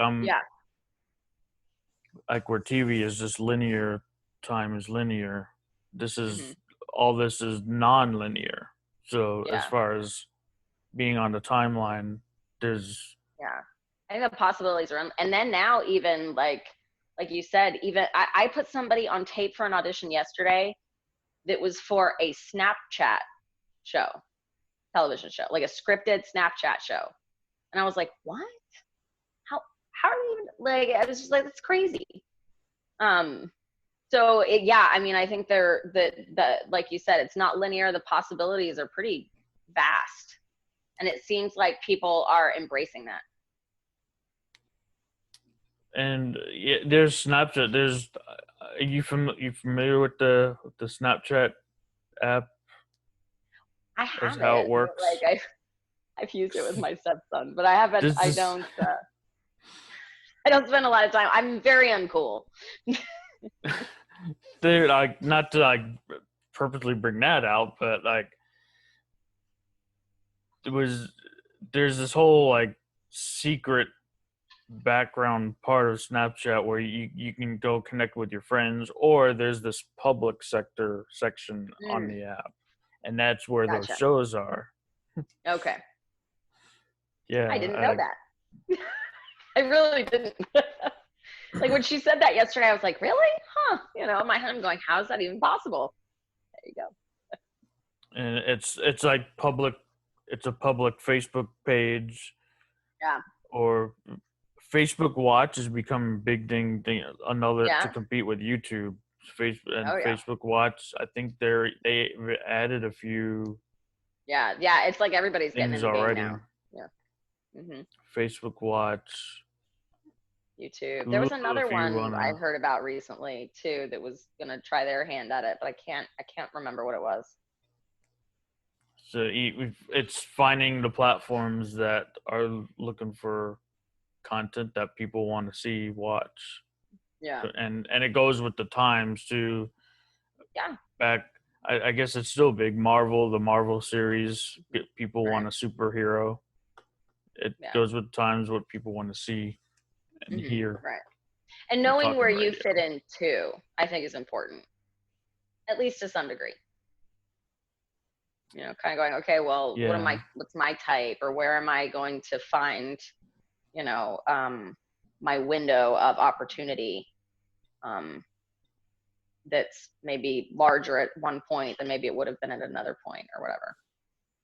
like where TV is just linear, time is linear. This is all this is non-linear. So as far as being on the timeline, there's I think the possibilities are, and then now even like you said, even I put somebody on tape for an audition yesterday that was for a Snapchat show, television show, like a scripted Snapchat show. And I was like, what? How are you even, like, I was just like, that's crazy. So yeah, I mean, I think the like you said, it's not linear. The possibilities are pretty vast. And it seems like people are embracing that. And yeah, there's Snapchat. There's you familiar with the Snapchat app? I As have how it it, but works. like I've used it with my stepson, but I haven't. This is I don't spend a lot of time. I'm very uncool. dude, like not to like purposely bring that out, but like it was there's this whole like secret background part of Snapchat where you can go connect with your friends, or there's this public sector section on Mm, the app, and that's where those gotcha. shows are. Okay. I Yeah, didn't know that. I really didn't. Like when she said that yesterday, I was like, really? Huh? You know, in my head, I'm going, how is that even possible? There you go. and it's like public. It's a public Facebook page, Yeah. or Facebook Watch has become a big thing. Another to Yeah. compete with YouTube. Oh yeah. Facebook Watch. I think they added a few Yeah. Yeah. It's like everybody's getting in things the game already. now. Yeah. Hmm. Facebook Watch, YouTube. There was Hulu another if you one I wanna. heard about recently too that was gonna try their hand at it, but I can't remember what it was. So it's finding the platforms that are looking for content that people want to see, watch, Yeah. and it goes with the times too. Yeah. Back, I guess it's still big. Marvel, the Marvel series, people want Right. a superhero. It Yeah. goes with times what people want to see and Hmm. hear Right. And on knowing where talking you fit radio. in too, I think is important, at least to some degree. You know, kind of going, okay, well, Yeah, what's my type, or where am I going to find, you know, my window of opportunity, um, that's maybe larger at one point than maybe it would have been at another point or whatever.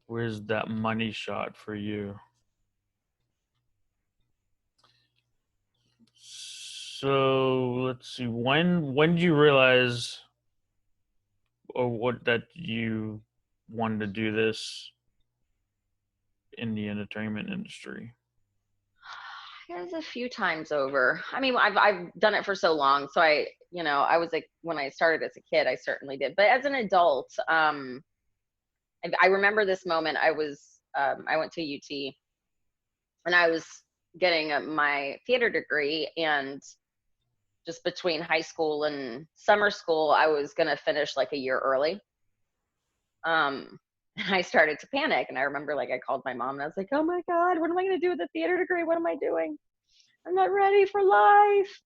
where's that money shot for you? So let's see. When did you realize, or what, that you wanted to do this in the entertainment industry? There's a few times over. I mean, I've done it for so long, so you know, I was like, when I started as a kid, I certainly did, but as an adult, I remember this moment. I went to UT, and I was getting my theater degree, and just between high school and summer school, I was gonna finish like a year early. And I started to panic, and I remember like I called my mom and I was like, "Oh my God, what am I gonna do with the theater degree? What am I doing? I'm not ready for life."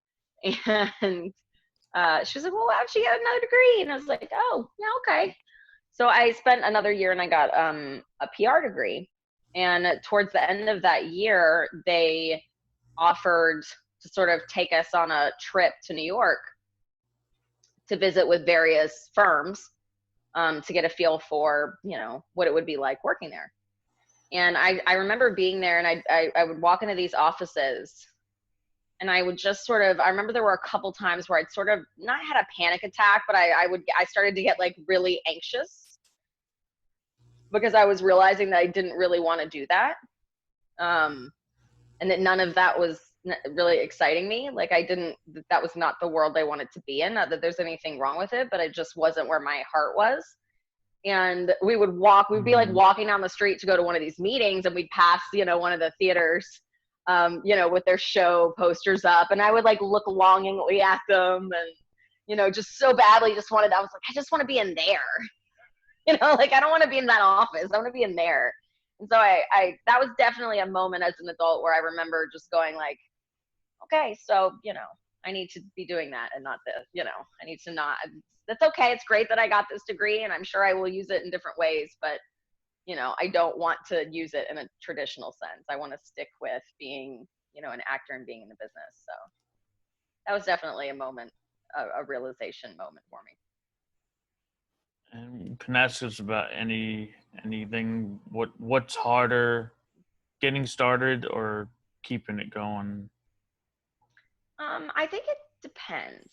And she was like, "Well, why don't you get another degree?" And I was like, "Oh, yeah, okay." So I spent another year, and I got a PR degree. And towards the end of that year, they offered to sort of take us on a trip to New York to visit with various firms, to get a feel for, you know, what it would be like working there. And I remember being there, and I would walk into these offices, and I would just sort of, I remember there were a couple times where I'd sort of not had a panic attack, but I started to get like really anxious because I was realizing that I didn't really want to do that. Um, and that none of that was really exciting me. Like that was not the world I wanted to be in. Not that there's anything wrong with it, but it just wasn't where my heart was. And we'd be like Mm-hmm. walking down the street to go to one of these meetings, and we'd pass, you know, one of the theaters, you know, with their show posters up, and I would like look longingly at them, and, you know, just so badly I was like, I just want to be in there. You know, like I don't want to be in that office. I want to be in there. And so that was definitely a moment as an adult where I remember just going like, okay, so, you know, I need to be doing that and not this, you know, I need to not, that's okay. It's great that I got this degree, and I'm sure I will use it in different ways, but, you know, I don't want to use it in a traditional sense. I want to stick with being an actor and being in the business. So that was definitely a moment, a realization moment for me. And can I ask us about anything? What's harder, getting started or keeping it going? I think it depends,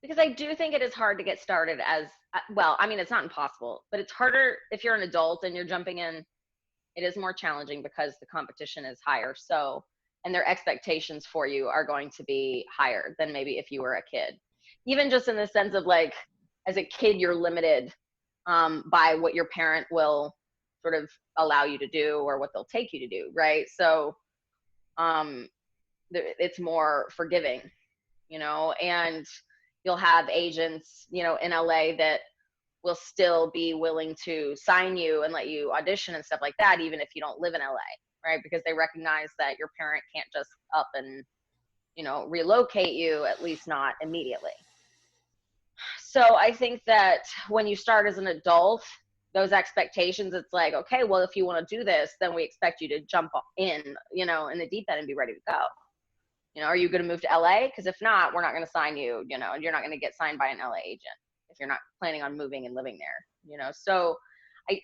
because I do think it is hard to get started as well. I mean, it's not impossible, but it's harder if you're an adult and you're jumping in. It is more challenging because the competition is higher. So, and their expectations for you are going to be higher than maybe if you were a kid. Even just in the sense of like, as a kid, you're limited by what your parent will sort of allow you to do or what they'll take you to do, right? So, it's more forgiving, and you'll have agents, in LA that will still be willing to sign you and let you audition and stuff like that, even if you don't live in LA, right? Because they recognize that your parent can't just up and, relocate you, at least not immediately. So I think that when you start as an adult, those expectations, it's like, okay, well, if you want to do this, then we expect you to jump in, in the deep end and be ready to go. Are you going to move to LA? Because if not, we're not going to sign you, you're not going to get signed by an LA agent if you're not planning on moving and living there, So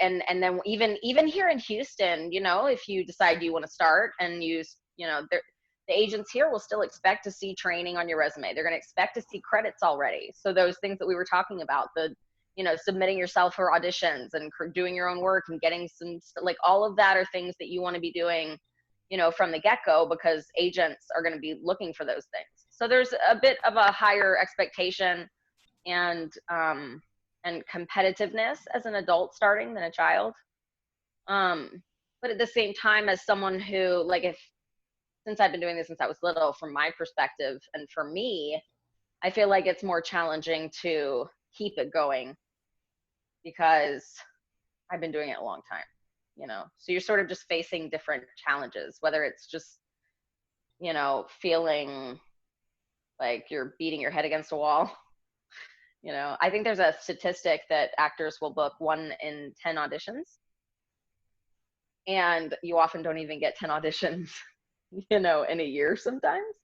and then even here in Houston, if you decide you want to start and the agents here will still expect to see training on your resume. They're going to expect to see credits already. So those things that we were talking about, submitting yourself for auditions and doing your own work and getting some, like all of that are things that you want to be doing, from the get-go, because agents are going to be looking for those things. So there's a bit of a higher expectation and competitiveness as an adult starting than a child. But at the same time, as someone who, since I've been doing this since I was little, from my perspective, and for me, I feel like it's more challenging to keep it going because I've been doing it a long time. So you're sort of just facing different challenges, whether it's just, feeling like you're beating your head against a wall. I think there's a statistic that actors will book 1 in 10 auditions, and you often don't even get 10 auditions, in a year sometimes.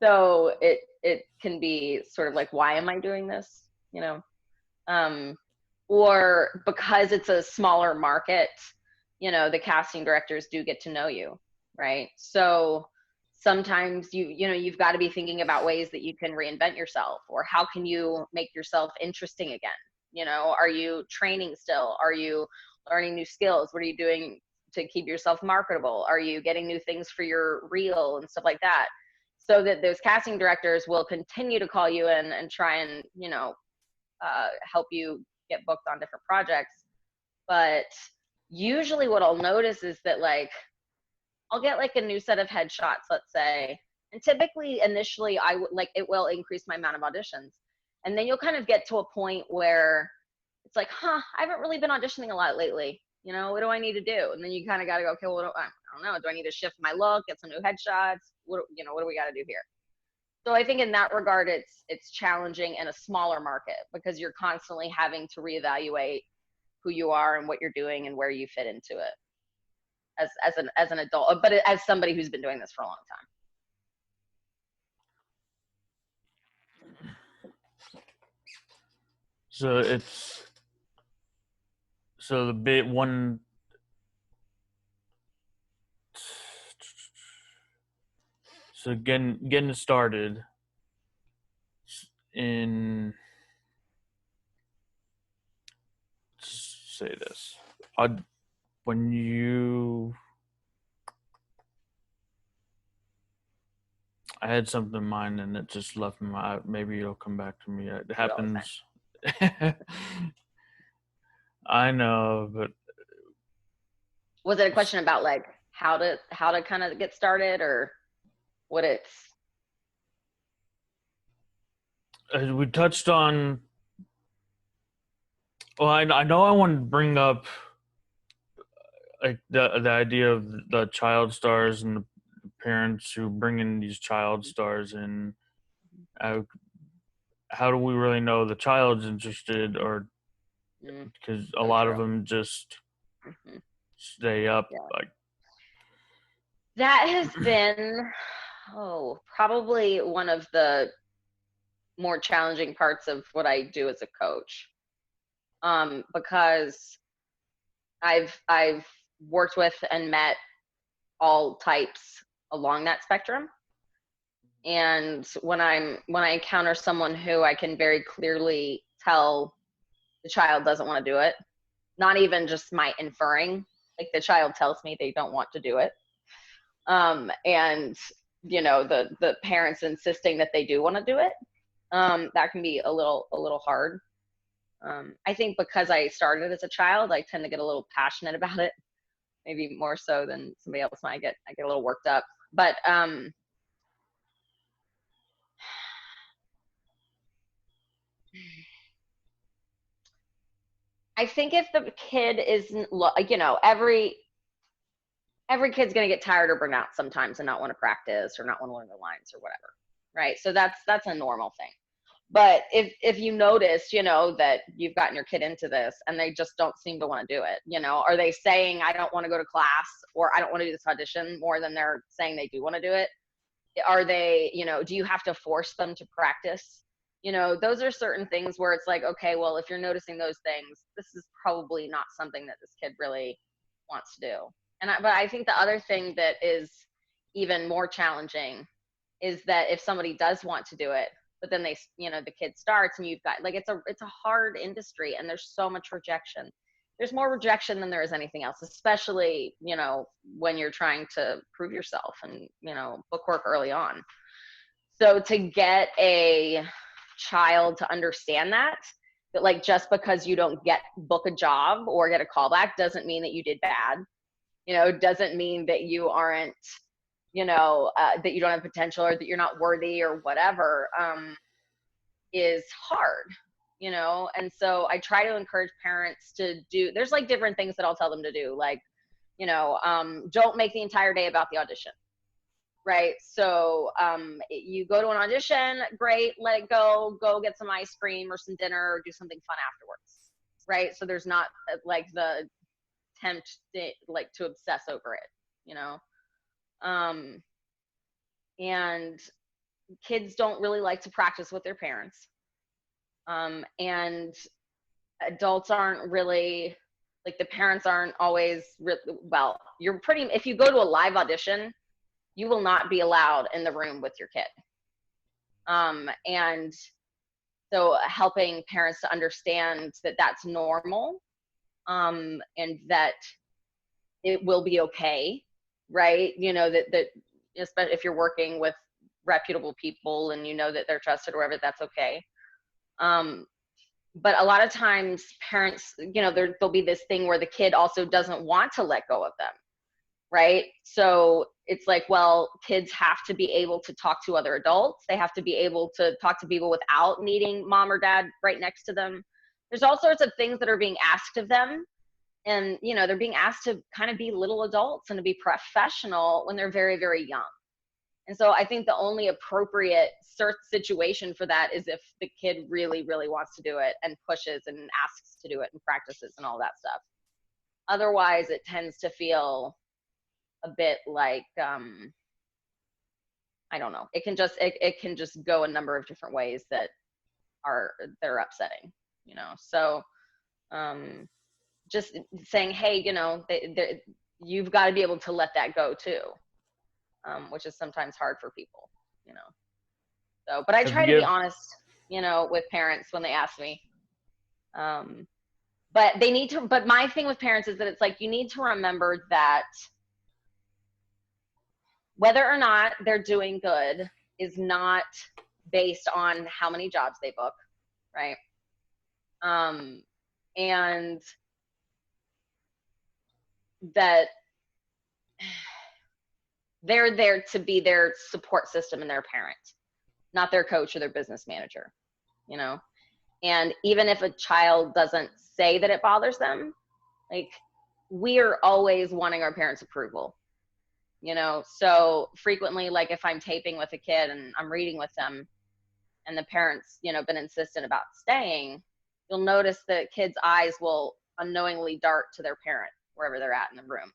So it can be sort of like, why am I doing this? Or because it's a smaller market, the casting directors do get to know you, right? So sometimes you've got to be thinking about ways that you can reinvent yourself, or how can you make yourself interesting again? Are you training still? Are you learning new skills? What are you doing to keep yourself marketable? Are you getting new things for your reel and stuff like that? So that those casting directors will continue to call you in and try and, help you get booked on different projects. But usually what I'll notice is that I'll get a new set of headshots, let's say, and typically initially it will increase my amount of auditions. And then you'll kind of get to a point where it's like, I haven't really been auditioning a lot lately. What do I need to do? And then you kind of got to go, okay, well, I don't know. Do I need to shift my look, get some new headshots? What do we got to do here? So I think in that regard, it's challenging in a smaller market, because you're constantly having to reevaluate who you are and what you're doing and where you fit into it as an adult, but as somebody who's been doing this for a long time. So the bit one. So getting started in, say this, when you, I had something in mind and it just left my. Maybe it'll come back to me. It happens. I know, but Was it a question about how to kind of get started, or what it's? We touched on. Well, I know I want to bring up the idea of the child stars and the parents who bring in these child stars in. How do we really know the child's interested, or because a lot of them just stay up That has been, probably one of the more challenging parts of what I do as a coach. Because I've worked with and met all types along that spectrum. And when I encounter someone who I can very clearly tell the child doesn't want to do it, not even just my inferring, like the child tells me they don't want to do it. And the parents insisting that they do want to do it, that can be a little hard. I think because I started as a child, I tend to get a little passionate about it, maybe more so than somebody else might. I get a little worked up. But I think if the kid isn't, every kid's going to get tired or burn out sometimes and not want to practice or not want to learn the lines or whatever, right? So that's a normal thing. But if you notice, that you've gotten your kid into this and they just don't seem to want to do it, are they saying I don't want to go to class or I don't want to do this audition more than they're saying they do want to do it? Are they, do you have to force them to practice? Those are certain things where it's like, okay, well, if you're noticing those things, this is probably not something that this kid really wants to do. But I think the other thing that is even more challenging is that if somebody does want to do it, but then the kid starts and you've got, like, it's a hard industry and there's so much rejection. There's more rejection than there is anything else, especially, when you're trying to prove yourself and, bookwork early on. So to get a child to understand that like just because you don't book a job or get a callback doesn't mean that you did bad. Doesn't mean that you aren't, that you don't have potential or that you're not worthy or whatever, is hard, and so I try to encourage parents to there's like different things that I'll tell them to do, like, don't make the entire day about the audition, right? So you go to an audition, great, let it go get some ice cream or some dinner or do something fun afterwards, right? So there's not like the attempt to obsess over it, and kids don't really like to practice with their parents, and adults aren't really, like, the parents aren't always well, if you go to a live audition, you will not be allowed in the room with your kid, and so helping parents to understand that that's normal, and that it will be okay, right? That especially if you're working with reputable people and that they're trusted or whatever, that's okay. But a lot of times parents, there'll be this thing where the kid also doesn't want to let go of them, right? So it's like, well, kids have to be able to talk to other adults. They have to be able to talk to people without needing mom or dad right next to them. There's all sorts of things that are being asked of them. And, they're being asked to kind of be little adults and to be professional when they're very, very young. And so I think the only appropriate situation for that is if the kid really, really wants to do it and pushes and asks to do it and practices and all that stuff. Otherwise, it tends to feel a bit like, I don't know. It can just go a number of different ways that they're upsetting, So just saying, hey, you've got to be able to let that go too. Which is sometimes hard for people, So, but I try to be honest, with parents when they ask me. But but my thing with parents is that it's like, you need to remember that whether or not they're doing good is not based on how many jobs they book, right? And that they're there to be their support system and their parent, not their coach or their business manager, And even if a child doesn't say that it bothers them, like, we are always wanting our parents' approval, So frequently, like, if I'm taping with a kid and I'm reading with them and the parents, been insistent about staying, you'll notice that kids' eyes will unknowingly dart to their parent wherever they're at in the room,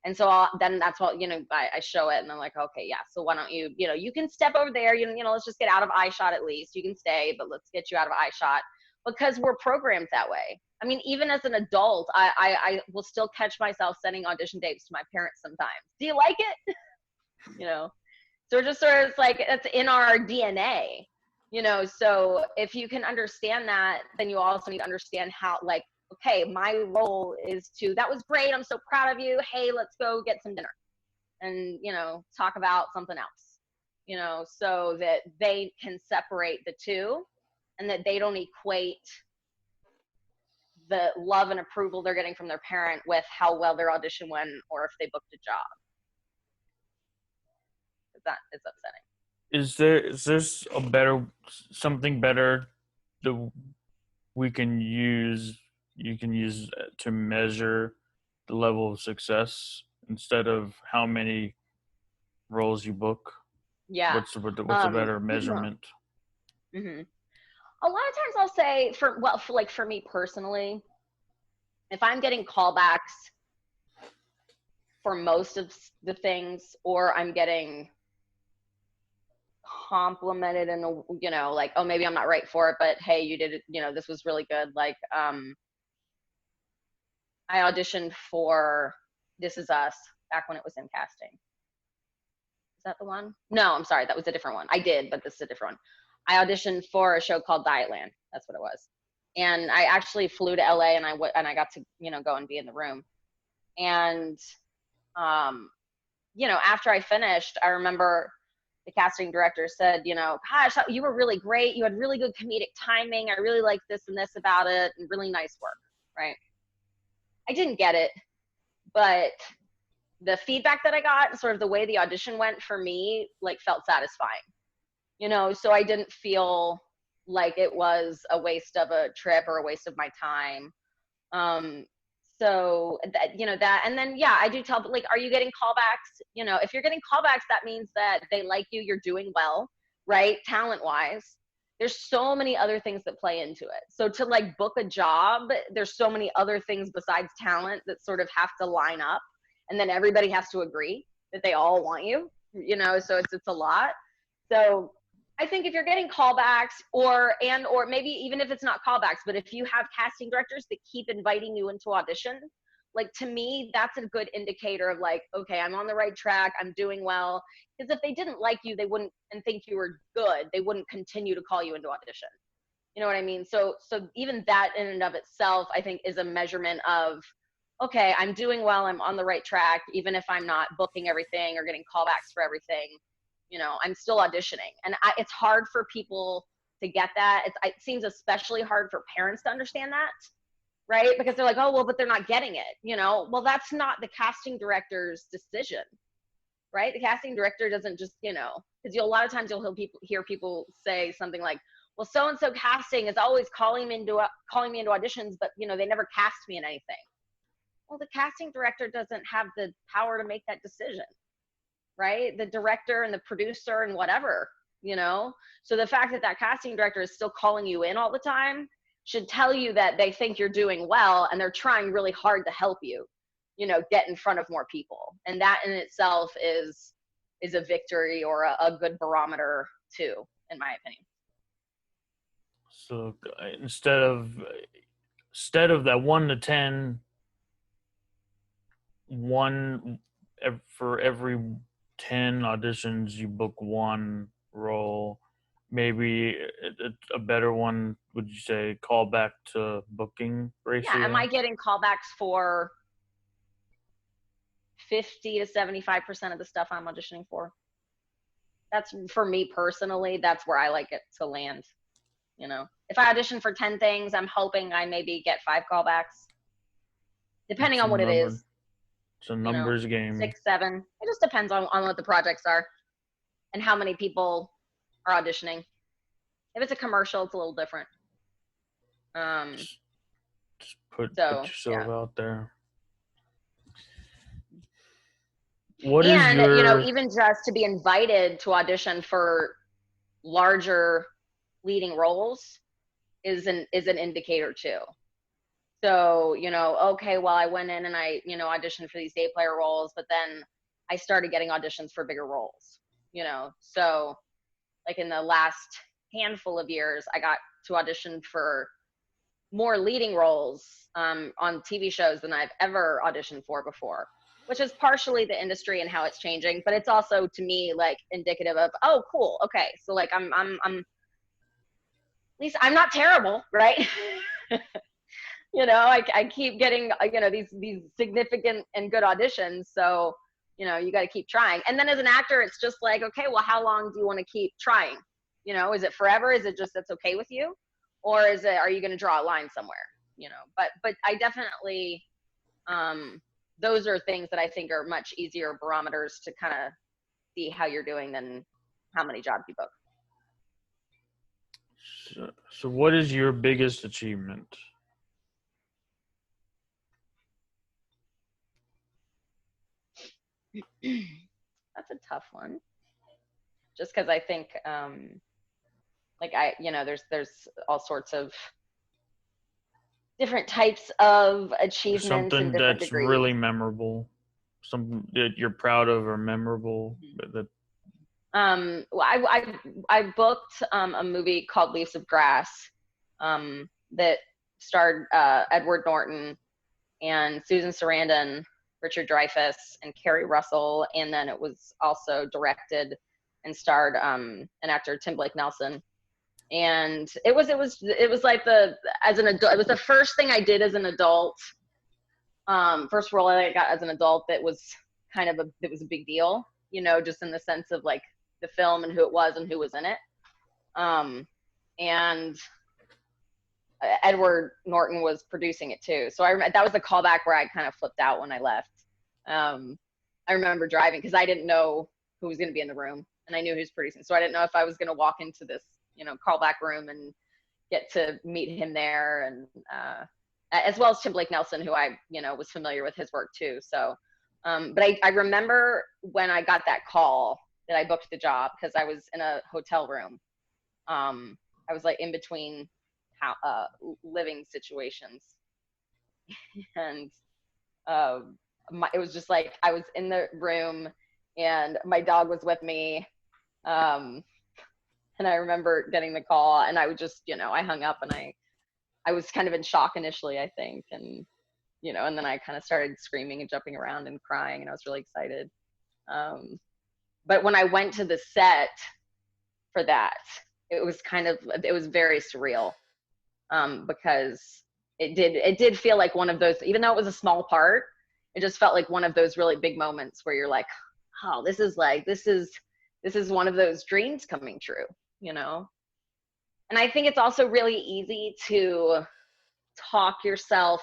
And so then that's what, I show it and I'm like, okay, yeah. So why don't you, you can step over there, let's just get out of eye shot at least. You can stay, but let's get you out of eye shot, because we're programmed that way. I mean, even as an adult, I will still catch myself sending audition tapes to my parents sometimes. Do you like it? So we're just sort of, it's like, it's in our DNA, so if you can understand that, then you also need to understand how, like, okay, my role is to, that was great, I'm so proud of you, hey, let's go get some dinner and, talk about something else, so that they can separate the two and that they don't equate the love and approval they're getting from their parent with how well their audition went or if they booked a job. That is upsetting. Is there something better that we can use you can use to measure the level of success instead of how many roles you book? Yeah. What's a better measurement? Mm-hmm. A lot of times I'll say for me personally, if I'm getting callbacks for most of the things, or I'm getting complimented and like, oh, maybe I'm not right for it, but hey, you did it, this was really good. Like, I auditioned for This Is Us back when it was in casting. Is that the one? No, I'm sorry, that was a different one. I did, but this is a different one. I auditioned for a show called Dietland. That's what it was. And I actually flew to LA and I got to, go and be in the room. And, after I finished, I remember the casting director said, gosh, you were really great. You had really good comedic timing. I really liked this and this about it, and really nice work, right? I didn't get it, but the feedback that I got and sort of the way the audition went for me, like, felt satisfying, so I didn't feel like it was a waste of a trip or a waste of my time. So that, that, and then, yeah, I do tell, like, are you getting callbacks? If you're getting callbacks, that means that they like you, you're doing well, right? Talent wise. There's so many other things that play into it. So to, like, book a job, there's so many other things besides talent that sort of have to line up. And then everybody has to agree that they all want you, so it's a lot. So I think if you're getting callbacks or maybe even if it's not callbacks, but if you have casting directors that keep inviting you into audition, like, to me, that's a good indicator of, like, okay, I'm on the right track, I'm doing well. Because if they didn't like you, they wouldn't, and think you were good, they wouldn't continue to call you into audition. You know what I mean? So even that in and of itself, I think, is a measurement of, okay, I'm doing well, I'm on the right track, even if I'm not booking everything or getting callbacks for everything, I'm still auditioning. And it's hard for people to get that. It seems especially hard for parents to understand that, right? Because they're like, oh, well, but they're not getting it, well, that's not the casting director's decision, right? The casting director doesn't just, because a lot of times you'll hear people say something like, well, so-and-so casting is always calling me into auditions, but, they never cast me in anything. Well, the casting director doesn't have the power to make that decision, right? The director and the producer and whatever, So the fact that casting director is still calling you in all the time should tell you that they think you're doing well and they're trying really hard to help you, get in front of more people. And that in itself is a victory or a good barometer too, in my opinion. So instead of that 1 to 10, for every 10 auditions you book one role, maybe a better one, would you say, callback to booking ratio? Yeah, am I getting callbacks for 50 to 75% of the stuff I'm auditioning for? That's, for me personally, that's where I like it to land. If I audition for 10 things, I'm hoping I maybe get 5 callbacks, depending on what it is. It's a numbers game. 6, 7. It just depends on what the projects are and how many people are auditioning. If it's a commercial, it's a little different. Just put yourself out there. Even just to be invited to audition for larger leading roles is an indicator too. So, okay, well, I went in and I, auditioned for these day player roles, but then I started getting auditions for bigger roles, So, like in the last handful of years, I got to audition for more leading roles on TV shows than I've ever auditioned for before, which is partially the industry and how it's changing, but it's also to me like indicative of, oh, cool, okay, so like I'm at least I'm not terrible, right? I keep getting these significant and good auditions, so you got to keep trying. And then as an actor, it's just like, okay, well, how long do you want to keep trying? Is it forever? Is it just that's okay with you, or are you going to draw a line somewhere? But I definitely those are things that I think are much easier barometers to kind of see how you're doing than how many jobs you book. So what is your biggest achievement? That's a tough one. Just because I think, there's all sorts of different types of achievements and Something different that's degrees. really memorable, something that you're proud of or memorable. That Well, I booked a movie called Leaves of Grass that starred Edward Norton and Susan Sarandon, Richard Dreyfuss, and Kerry Russell, and then it was also directed and starred an actor, Tim Blake Nelson. And it was like as an adult, it was the first thing I did as an adult. First role I got as an adult that was it was a big deal, just in the sense of like the film and who it was and who was in it. And Edward Norton was producing it too. So that was the callback where I kind of flipped out when I left. I remember driving because I didn't know who was going to be in the room, and I knew who was producing. So I didn't know if I was going to walk into this, callback room and get to meet him there, and as well as Tim Blake Nelson, who I, was familiar with his work too. So, but I remember when I got that call that I booked the job because I was in a hotel room. I was like in between living situations, and it was just like I was in the room and my dog was with me, and I remember getting the call and I was just, I hung up and I was kind of in shock initially, I think, and and then I kind of started screaming and jumping around and crying, and I was really excited. But when I went to the set for that, it was very surreal, because it did feel like one of those, even though it was a small part, it just felt like one of those really big moments where you're like, oh, this is one of those dreams coming true, And I think it's also really easy to talk yourself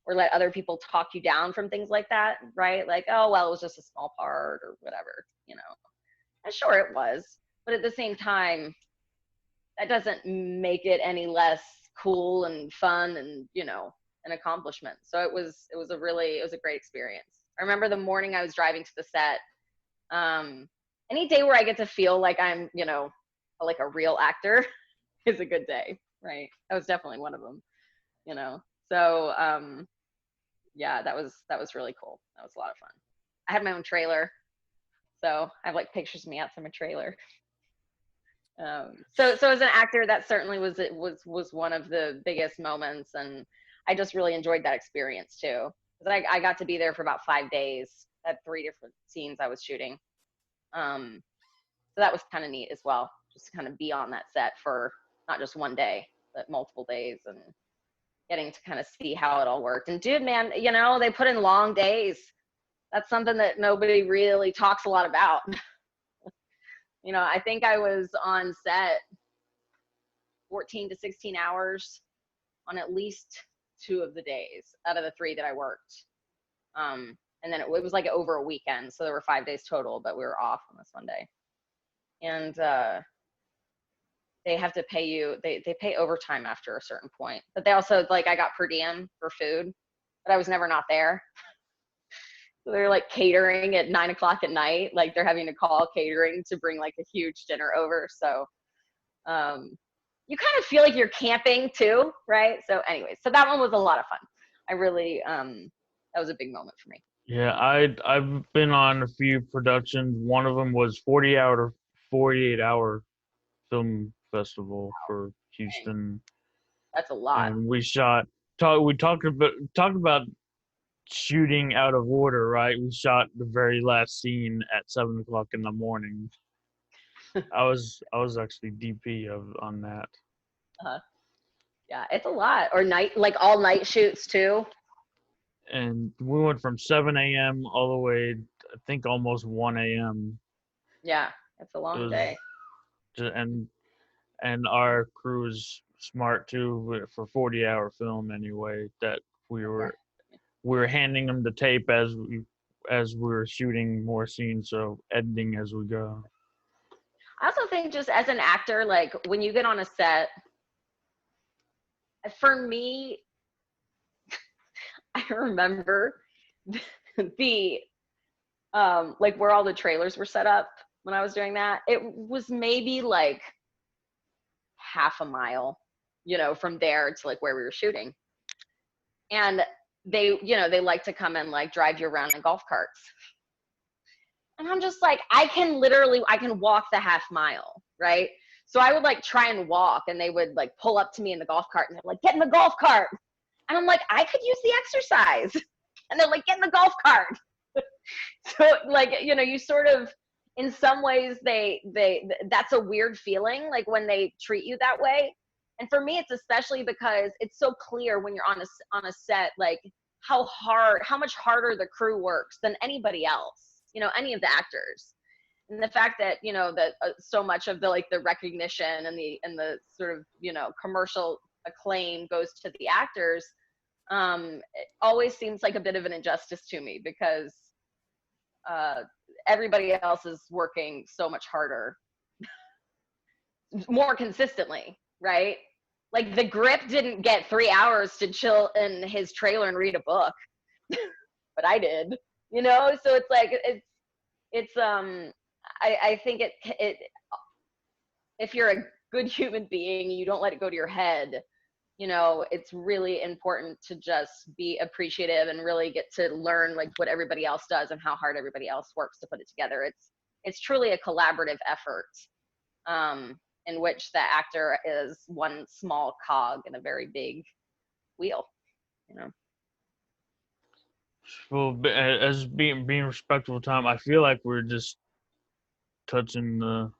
or let other people talk you down from things like that, right? Like, oh, well, it was just a small part or whatever, And sure, it was. But at the same time, that doesn't make it any less cool and fun and, an accomplishment. So it was a great experience. I remember the morning I was driving to the set. Any day where I get to feel like I'm, like a real actor is a good day, right? That was definitely one of them, So, yeah, that was really cool. That was a lot of fun. I had my own trailer, so I have like pictures of me outside my trailer. So as an actor, that certainly was one of the biggest moments, and I just really enjoyed that experience too. Because I got to be there for about 5 days at 3 different scenes I was shooting. So that was kind of neat as well, just to kind of be on that set for not just one day, but multiple days, and getting to kind of see how it all worked. And dude, man, they put in long days. That's something that nobody really talks a lot about. I think I was on set 14 to 16 hours on at least 2 of the days out of the 3 that I worked. And then it was like over a weekend. So there were 5 days total, but we were off on this one day. And they have to pay you, they pay overtime after a certain point. But they also, like, I got per diem for food, but I was never not there. So they're like catering at 9 o'clock at night. Like they're having to call catering to bring like a huge dinner over. So, you kind of feel like you're camping too, right? So anyway, so that one was a lot of fun. I really that was a big moment for me. Yeah, I've been on a few productions. One of them was 48 hour film festival for Dang, Houston, that's a lot. and we talked about shooting out of order, right? We shot the very last scene at 7 o'clock in the morning. I was actually DP of on that. uh, yeah, it's a lot. Or night, like all night shoots too. And we went from 7 a.m. all the way, I think, almost 1 a.m. Yeah, it's a It long was day. and our crew is smart too for 40-hour film anyway. That we Yeah. were we were handing them the tape as we were shooting more scenes, so editing as we go. I also think just as an actor, like when you get on a set, for me, I remember the like where all the trailers were set up when I was doing that. It was maybe like half a mile, from there to like where we were shooting. And they like to come and like drive you around in golf carts. And I'm just like, I can walk the half mile, right? So I would like try and walk, and they would like pull up to me in the golf cart, and they're like, get in the golf cart. And I'm like, I could use the exercise. And they're like, get in the golf cart. So like, you sort of, in some ways, that's a weird feeling, like when they treat you that way. And for me, it's especially because it's so clear when you're on a set, like how much harder the crew works than anybody else, any of the actors. And the fact that, that so much of the, like the recognition and the sort of, commercial acclaim goes to the actors, it always seems like a bit of an injustice to me, because everybody else is working so much harder, more consistently, right? Like the Grip didn't get 3 hours to chill in his trailer and read a book, but I did, So it's like it's I think it if you're a good human being, you don't let it go to your head. It's really important to just be appreciative and really get to learn like what everybody else does and how hard everybody else works to put it together. It's truly a collaborative effort, in which the actor is one small cog in a very big wheel, Well, as being respectful of time, I feel like we're just touching the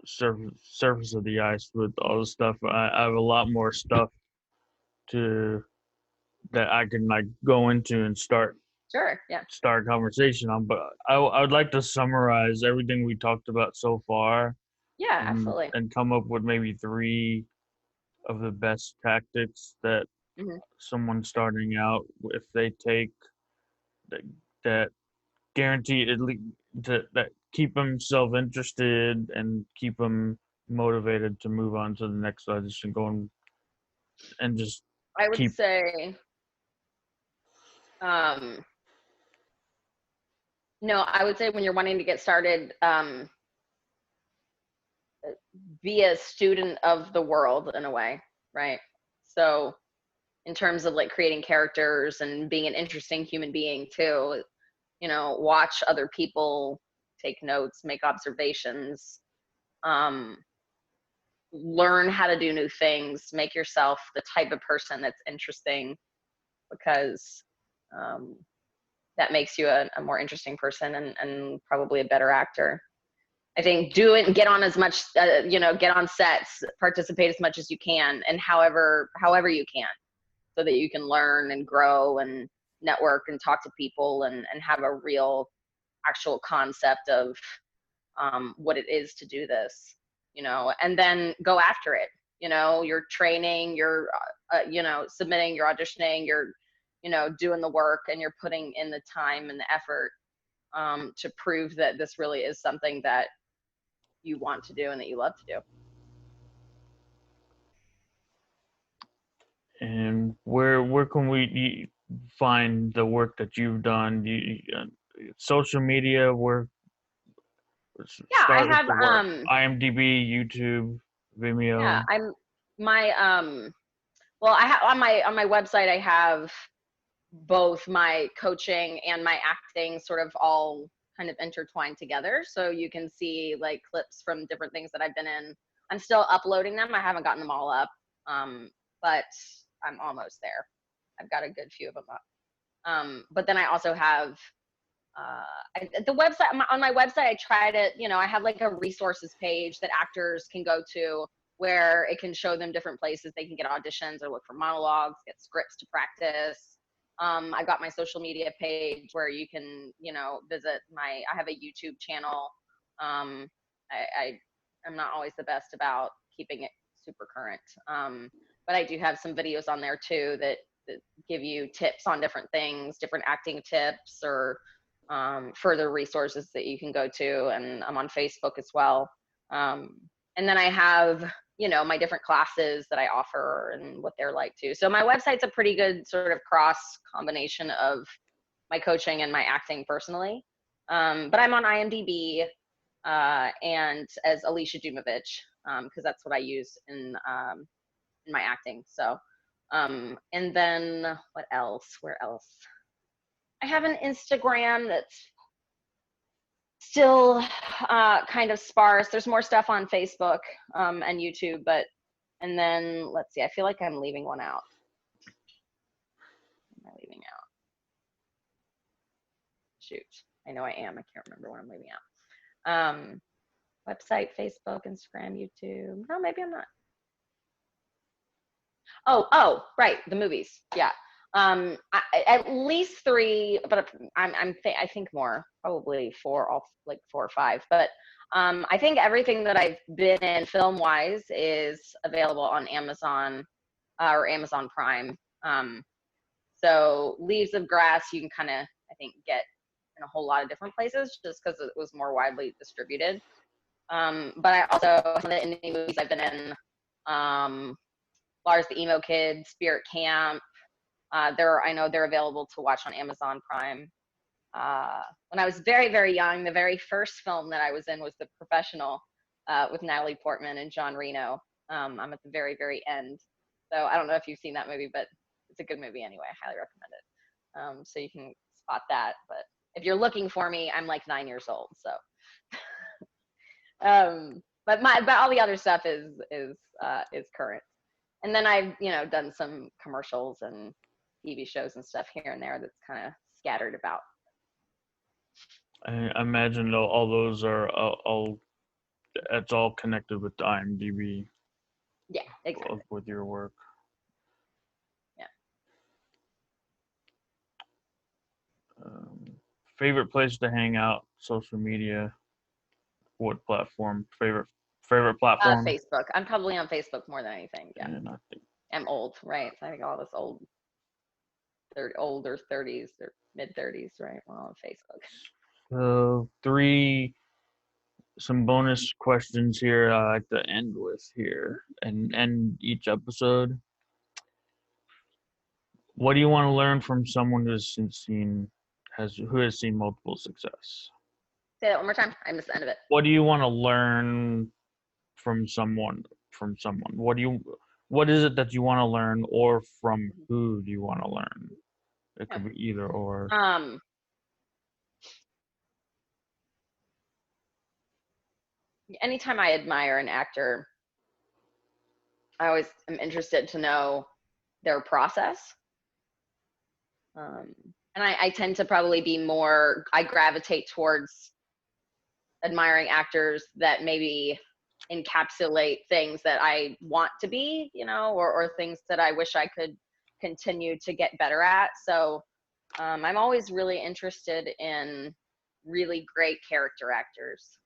surface of the ice with all the stuff. I have a lot more stuff to that I can like go into and Sure, yeah. start a conversation on. But I would like to summarize everything we talked about so far, Yeah, and absolutely. come up with maybe three of the best tactics that Mm-hmm. someone starting out, if they take, that, that guarantee at least that keep them self-interested and keep them motivated to move on to the next audition, going and just I would keep. say, um, no, I would say when you're wanting to get started, be a student of the world in a way, right? So in terms of like creating characters and being an interesting human being too, watch other people, take notes, make observations, um, learn how to do new things, make yourself the type of person that's interesting, because um, that makes you a more interesting person, and probably a better actor. I think do it and get on as much, get on sets, participate as much as you can, and however you can, so that you can learn and grow and network and talk to people, and have a real actual concept of what it is to do this, and then go after it. You're training, you're, submitting, you're auditioning, you're, doing the work, and you're putting in the time and the effort, to prove that this really is something that you want to do and that you love to do. And where can we find the work that you've done? Social media, where Yeah, I start with have the work. IMDb, YouTube. Vimeo. I'm my well, I have on my website I have both my coaching and my acting sort of all kind of intertwined together. So you can see like clips from different things that I've been in. I'm still uploading them. I haven't gotten them all up, but I'm almost there. I've got a good few of them up. But then I also have the website on my website. I try to, I have like a resources page that actors can go to where it can show them different places they can get auditions or look for monologues, get scripts to practice. I've got my social media page where you can, visit I have a YouTube channel. I'm not always the best about keeping it super current. But I do have some videos on there too that give you tips on different things, different acting tips or further resources that you can go to. And I'm on Facebook as well. And then I have, my different classes that I offer and what they're like too. So my website's a pretty good sort of cross combination of my coaching and my acting personally. But I'm on IMDb and as Alyssia Dujmovich, because that's what I use in my acting. So, and then what else? Where else? I have an Instagram that's still kind of sparse. There's more stuff on Facebook and YouTube, and then let's see, I feel like I'm leaving one out. Am I leaving out? Shoot, I know I am. I can't remember what I'm leaving out. Website, Facebook, Instagram, YouTube. No, maybe I'm not. Oh, right, the movies. Yeah. At least 3, but I think more, probably 4, all like 4 or 5. But I think everything that I've been in film wise is available on Amazon or Amazon Prime. So Leaves of Grass, you can kind of, I think, get in a whole lot of different places just because it was more widely distributed. But I also, some of the indie movies I've been in, Lars the Emo Kid, Spirit Camp, I know they're available to watch on Amazon Prime. When I was very, very young, the very first film that I was in was The Professional with Natalie Portman and John Reno. I'm at the very, very end. So I don't know if you've seen that movie, but it's a good movie anyway. I highly recommend it. So you can spot that. But if you're looking for me, I'm like 9 years old. So, but all the other stuff is current. And then I've, done some commercials and TV shows and stuff here and there that's kind of scattered about. I imagine all those are it's all connected with the IMDb. Yeah, exactly. With your work. Yeah. Favorite place to hang out, social media. What platform? Favorite platform? Facebook. I'm probably on Facebook more than anything. Yeah. And I think I'm old, right? So I think all this older 30s or mid 30s, right? We're all on Facebook. Some bonus questions here I like to end with here and end each episode. What do you want to learn from someone who has seen multiple success? Say that one more time. I missed the end of it. What do you want to learn from someone? What is it that you want to learn, or from who do you want to learn? It could be either or. Anytime I admire an actor, I always am interested to know their process. And I tend to probably I gravitate towards admiring actors that maybe encapsulate things that I want to be, or things that I wish I could continue to get better at. So I'm always really interested in really great character actors,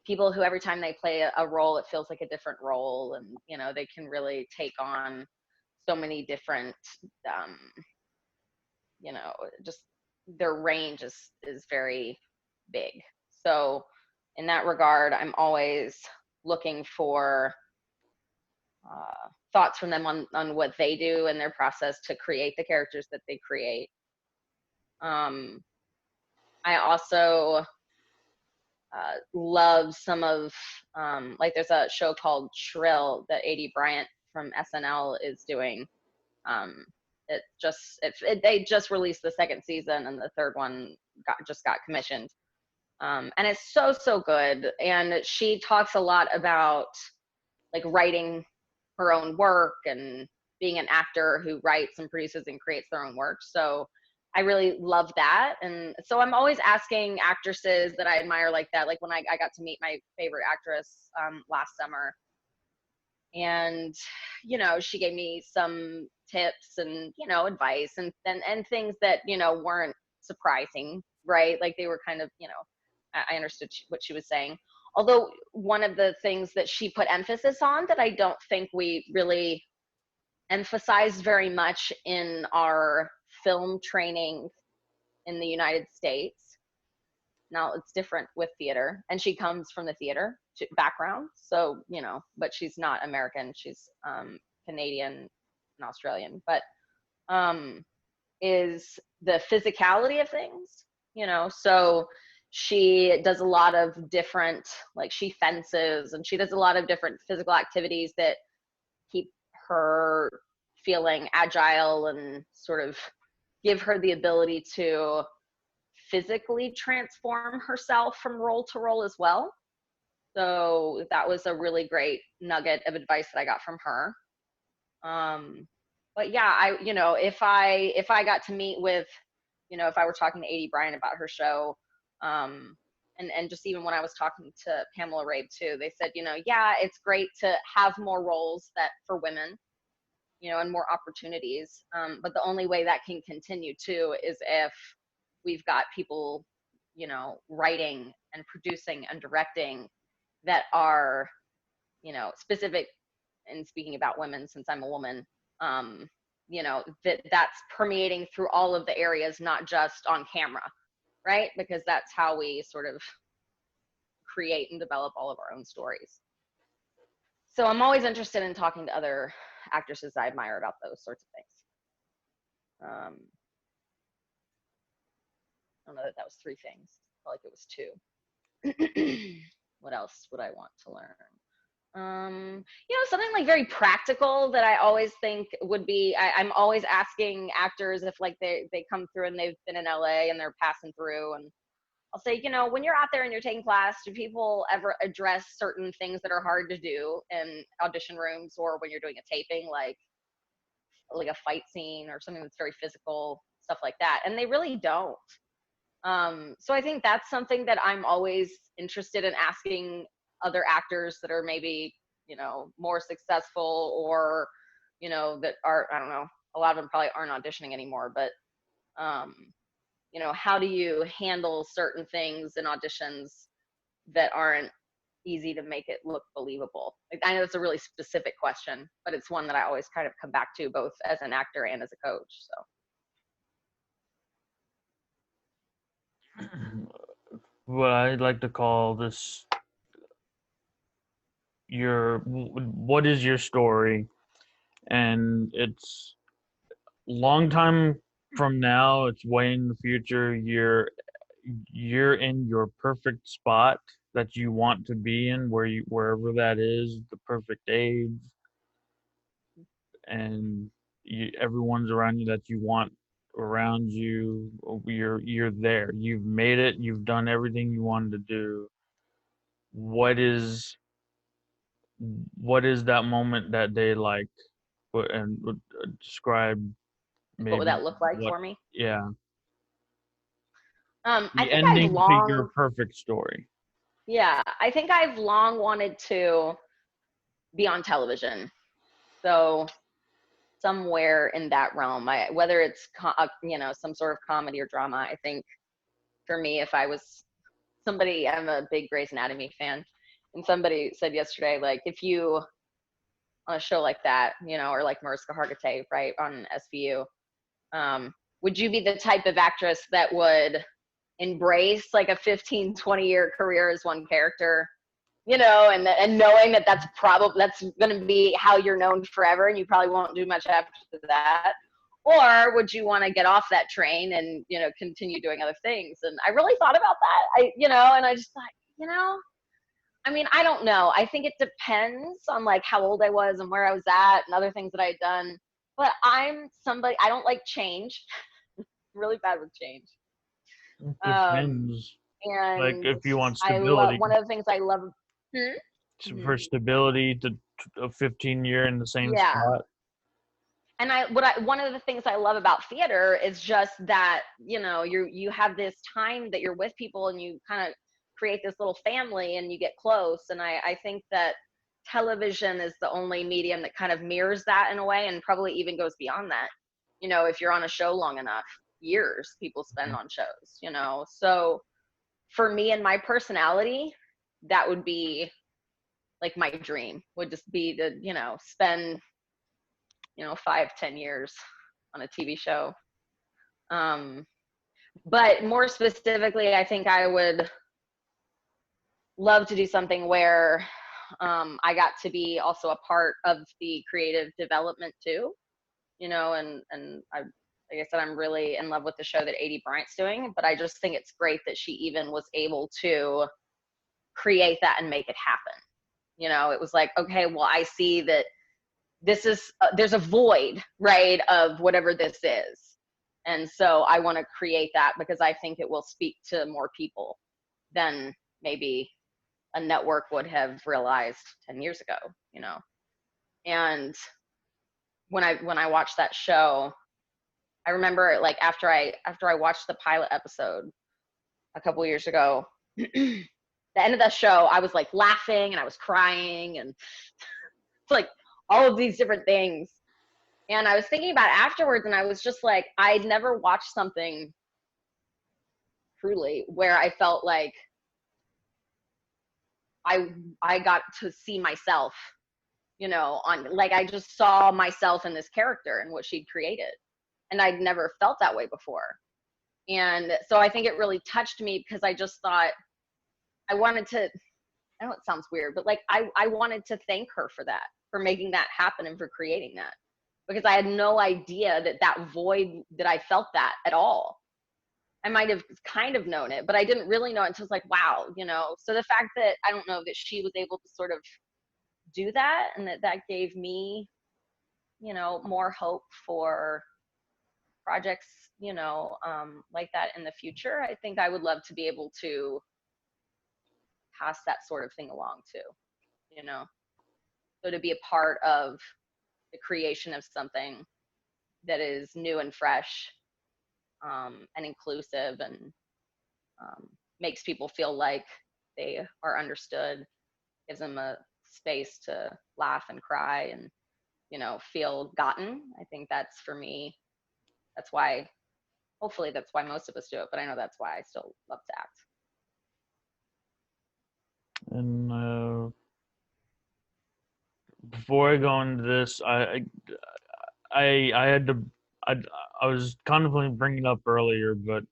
people who every time they play a role, it feels like a different role, and, they can really take on so many different, just their range is very big. So in that regard, I'm always looking for thoughts from them on what they do and their process to create the characters that they create. I also love some of, like there's a show called Shrill that A.D. Bryant from SNL is doing. They just released the second season, and the third one just got commissioned. And it's so good. And she talks a lot about like writing her own work and being an actor who writes and produces and creates their own work. So I really love that. And so I'm always asking actresses that I admire like that. Like when I got to meet my favorite actress last summer, and she gave me some tips and advice and things that weren't surprising, right? Like they were kind of, I understood what she was saying. Although one of the things that she put emphasis on that I don't think we really emphasized very much in our film training in the United States. Now it's different with theater, and she comes from the theater background, so but she's not American. She's Canadian and Australian, but is the physicality of things, so she does a lot of different, like she fences and she does a lot of different physical activities that keep her feeling agile and sort of give her the ability to physically transform herself from role to role as well. So that was a really great nugget of advice that I got from her. But yeah, if I got to meet with, if I were talking to A.D. Bryant about her show, and just even when I was talking to Pamela Rabe too, they said, yeah, it's great to have more roles that for women, and more opportunities. But the only way that can continue too is if we've got people, writing and producing and directing that are, specific. And speaking about women, since I'm a woman, that's permeating through all of the areas, not just on camera, right? Because that's how we sort of create and develop all of our own stories. So I'm always interested in talking to other actresses I admire about those sorts of things. I don't know that was 3 things. I felt like it was 2. What else would I want to learn? Something like very practical that I always think would be, I'm always asking actors if like they come through and they've been in LA and they're passing through, and I'll say, when you're out there and you're taking class, do people ever address certain things that are hard to do in audition rooms or when you're doing a taping, like a fight scene or something that's very physical, stuff like that? And they really don't. So I think that's something that I'm always interested in asking other actors that are maybe, more successful or, that are, I don't know, a lot of them probably aren't auditioning anymore, but, how do you handle certain things in auditions that aren't easy to make it look believable? Like, I know it's a really specific question, but it's one that I always kind of come back to both as an actor and as a coach, so. What I'd like to call this what is your story? And it's long time from now, it's way in the future, you're in your perfect spot that you want to be in, wherever that is, the perfect age, and everyone's around you that you want around you. You're there, you've made it, you've done everything you wanted to do. What is that moment that day like? And describe What would maybe that look like what, for me? yeah, I the think I've ending to your long, perfect story. yeah, I think I've long wanted to be on television. So somewhere in that realm, whether it's, some sort of comedy or drama, I think for me, if I was somebody, I'm a big Grey's Anatomy fan. And somebody said yesterday, like, if you, on a show like that, or like Mariska Hargitay, right, on SVU, would you be the type of actress that would embrace like a 15, 20-year career as one character, and knowing that that's going to be how you're known forever and you probably won't do much after that? Or would you want to get off that train and, continue doing other things? And I really thought about that. And I just thought, you know, I mean, I don't know. I think it depends on like how old I was and where I was at and other things that I had done. But I'm somebody, I don't like change. Really bad with change. Um, Depends. Like and if you want I love stability, one of the things I love. Hmm? Hmm. for stability to a 15-year in the same Yeah. spot. And one of the things I love about theater is just that, you know, you have this time that you're with people and you kind of create this little family and you get close. And I think that television is the only medium that kind of mirrors that in a way, and probably even goes beyond that. You know, if you're on a show long enough, years people spend on shows, you know. So for me and my personality, that would be like my dream, would just be to, you know, spend, you know, 5-10 years on a TV show. Um, but more specifically, I think I would love to do something where I got to be also a part of the creative development too, you know, and like I said, I'm really in love with the show that Adie Bryant's doing, but I just think it's great that she even was able to create that and make it happen. You know, it was like, okay, well, I see that this is, there's a void, right, of whatever this is. And so I want to create that because I think it will speak to more people than maybe a network would have realized 10 years ago, you know. And when I watched that show, I remember like after I watched the pilot episode a couple years ago, the end of the show, I was like laughing and I was crying and like all of these different things. And I was thinking about it afterwards, and I was just like, I'd never watched something truly where I felt like I got to see myself, you know, on, like, I just saw myself in this character and what she'd created. And I'd never felt that way before. And so I think it really touched me because I just thought I wanted to, I know it sounds weird, but like I wanted to thank her for that, for making that happen and for creating that. Because I had no idea that that void, that I felt that at all. I might have kind of known it, but I didn't really know it until it was like, wow, you know. So the fact that, I don't know, that she was able to sort of do that, and that gave me, you know, more hope for projects, you know, like that in the future. I think I would love to be able to pass that sort of thing along too, you know. So to be a part of the creation of something that is new and fresh, and inclusive, and makes people feel like they are understood, gives them a space to laugh and cry and, you know, feel gotten. I think that's, for me, that's why, hopefully that's why most of us do it, but I know that's why I still love to act. And before I go into this, I had to I I was contemplating bringing it up earlier, but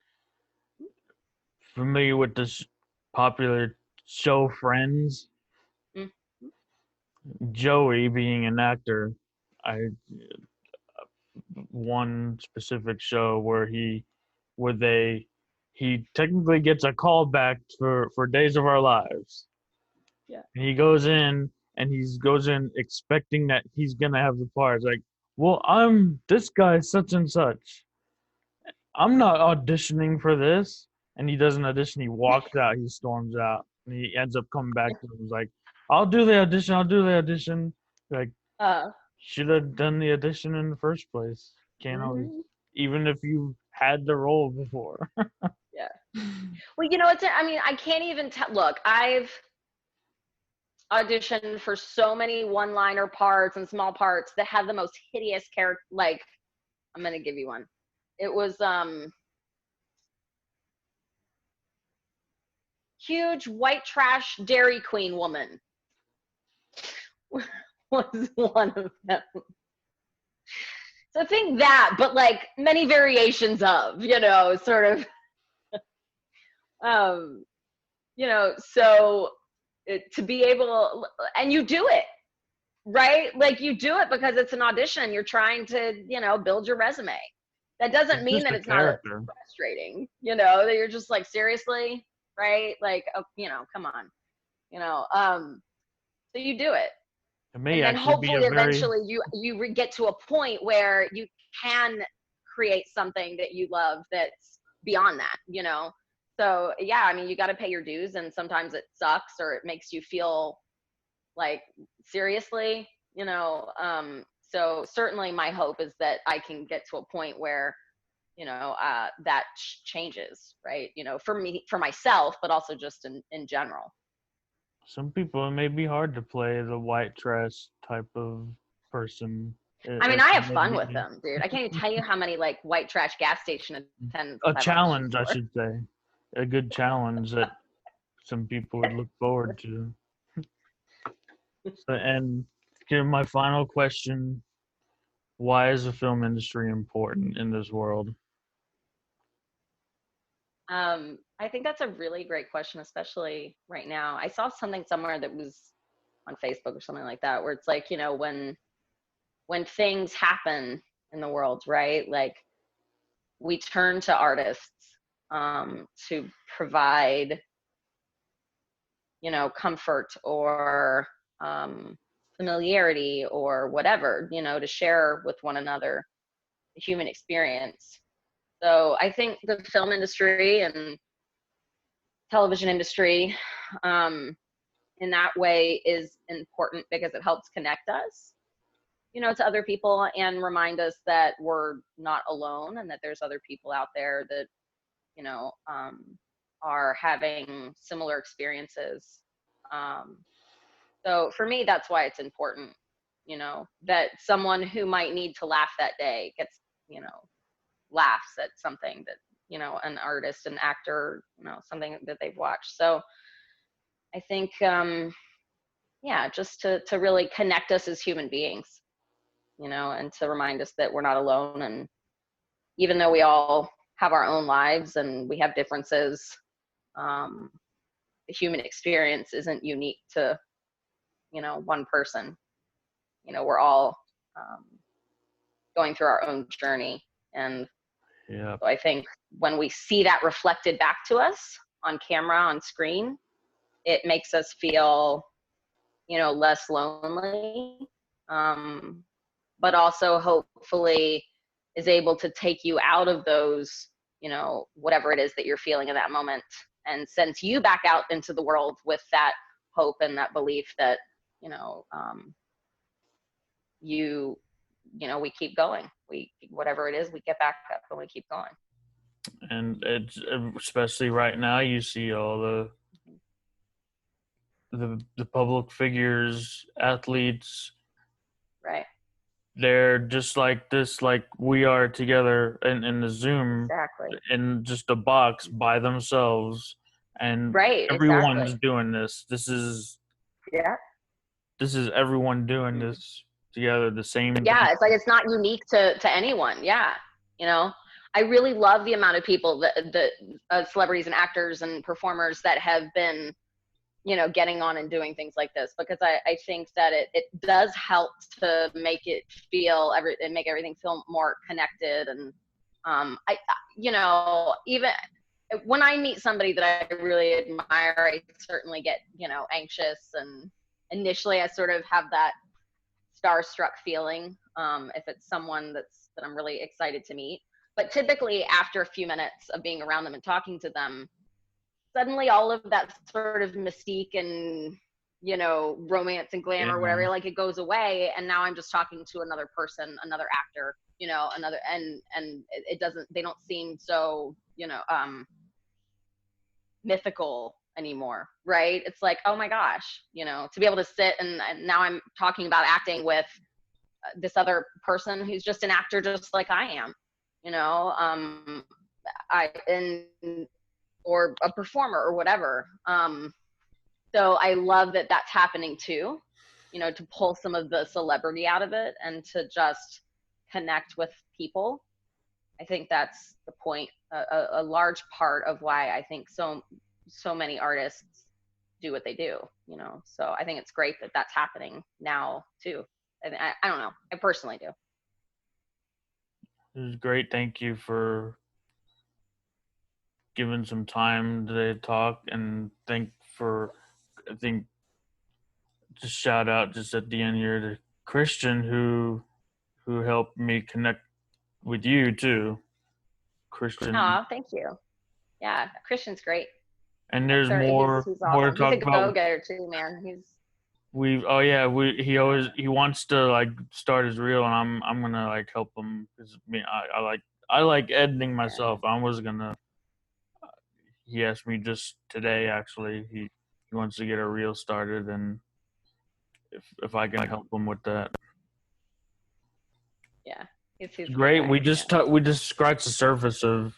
familiar with this popular show Friends, Mm. Joey being an actor. I one specific show where where they he technically gets a call back for Days of Our Lives. Yeah. And he goes in and he goes in expecting that he's gonna have the part. It's like, well, I'm this guy such and such. I'm not auditioning for this. And he doesn't audition. He walks out. He storms out. And he ends up coming back to him. He's like, I'll do the audition. I'll do the audition. Like, Uh, should have done the audition in the first place. Can't always, mm-hmm. even if you had the role before. Yeah. Well, you know, I mean, I can't even tell. Look, I've auditioned for so many one-liner parts and small parts that have the most hideous character. Like, I'm gonna give you one. It was huge white trash Dairy Queen woman was one of them. So think that, but like many variations of, you know, sort of, you know, so to be able, and you do it, right? Like you do it because it's an audition. You're trying to, you know, build your resume. That doesn't It's mean just that a it's not character. frustrating, you know, that you're just like, seriously? right? Like, oh, you know, come on, you know. So you do it, It may and then actually be a hopefully very eventually you get to a point where you can create something that you love that's beyond that, you know. So yeah, I mean, you got to pay your dues, and sometimes it sucks or it makes you feel like, seriously, you know. So certainly my hope is that I can get to a point where, you know, that changes, right, you know, for me, for myself, but also just in general. some people, it may be hard to play the white trash type of person. I mean, It I have may fun with be them, dude. I can't even tell you how many like white trash gas station attendants a I've auditioned challenge, I for. should say, a good challenge that some people would look forward to. So, and give my final question: why is the film industry important in this world? I think that's a really great question, especially right now. I saw something somewhere that was on Facebook or something like that, where it's like, you know, when things happen in the world, right? Like, we turn to artists to provide, you know, comfort or familiarity or whatever, you know, to share with one another the human experience. So I think the film industry and television industry, um, in that way, is important because it helps connect us, you know, to other people and remind us that we're not alone and that there's other people out there that, you know, are having similar experiences. Um, so for me, that's why it's important, you know, that someone who might need to laugh that day gets, you know, laughs at something that, you know, an artist, an actor, you know, something that they've watched. So I think, yeah, just to really connect us as human beings, you know, and to remind us that we're not alone. And even though we all have our own lives and we have differences, um, the human experience isn't unique to, you know, one person. You know, we're all um, going through our own journey. And Yeah, so I think when we see that reflected back to us on camera, on screen, it makes us feel, you know, less lonely, um, but also hopefully is able to take you out of those, you know, whatever it is that you're feeling in that moment, and sends you back out into the world with that hope and that belief that, you know, you you know, we keep going, we, whatever it is, we get back up and we keep going. and it's especially right now you see all the public figures, athletes, Right. they're just like this, like we are together in the Zoom Exactly. in just a box by themselves, and Right. everyone's Exactly. doing this. Yeah. This is everyone doing Mhm. this together, the same Yeah, thing. it's like it's not unique to anyone. Yeah, you know, I really love the amount of people that the celebrities and actors and performers that have been, you know, getting on and doing things like this, because I think that it does help to make it feel and make everything feel more connected. And you know, even when I meet somebody that I really admire, I certainly get, you know, anxious, and initially I sort of have that starstruck feeling, if it's someone that I'm really excited to meet. But typically, after a few minutes of being around them and talking to them, suddenly all of that sort of mystique and, you know, romance and glamour, Yeah, whatever, like, it goes away, and now I'm just talking to another person, another actor, you know, another, and it doesn't, they don't seem so, you know, mythical anymore, right? It's like, oh my gosh, you know, to be able to sit and now I'm talking about acting with this other person who's just an actor just like I am, you know, I and or a performer or whatever. So I love that that's happening too, you know, to pull some of the celebrity out of it and to just connect with people. I think that's the point, a large part of why I think so many artists do what they do, you know. So I think it's great that that's happening now too. And I don't know, I personally do. it was great. Thank you for giving some time to talk, and I think, just shout out just at the end here to Christian who helped me connect with you too. Christian, Oh, thank you. Yeah, Christian's great. and That's there's our, he's more to awesome. He's talk a about. go-getter too, man. He's He wants to like start his reel, and I'm gonna like help him because I like editing yeah, myself. I was gonna. He asked me just today actually. He wants to get a reel started, and if I can help him with that. yeah. He's a good Great. guy. Yeah. We just scratched the surface of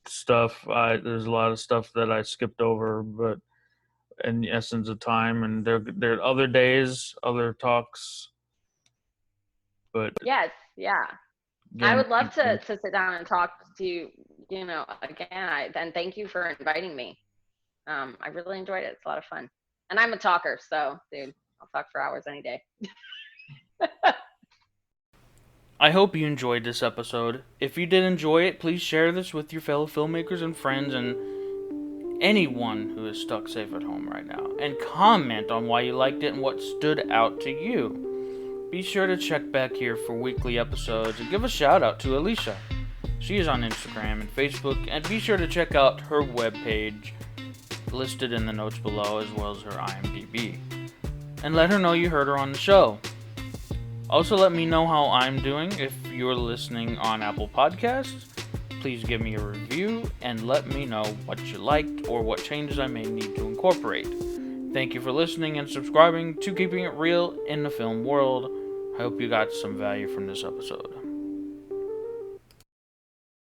stuff. There's a lot of stuff that I skipped over, but in the essence of time, and there are other days, other talks. But Yes, yeah. I again, would love thank you. to sit down and talk to you, again. And thank you for inviting me. I really enjoyed it. It's a lot of fun. And I'm a talker, so dude, I'll talk for hours any day. I hope you enjoyed this episode. If you did enjoy it, please share this with your fellow filmmakers and friends and anyone who is stuck safe at home right now. And comment on why you liked it and what stood out to you. Be sure to check back here for weekly episodes and give a shout out to Alyssia. She is on Instagram and Facebook, and be sure to check out her webpage listed in the notes below as well as her IMDb. And let her know you heard her on the show. Also, let me know how I'm doing if you're listening on Apple Podcasts. Please give me a review and let me know what you liked or what changes I may need to incorporate. Thank you for listening and subscribing to Keeping It Real in the Film World. I hope you got some value from this episode.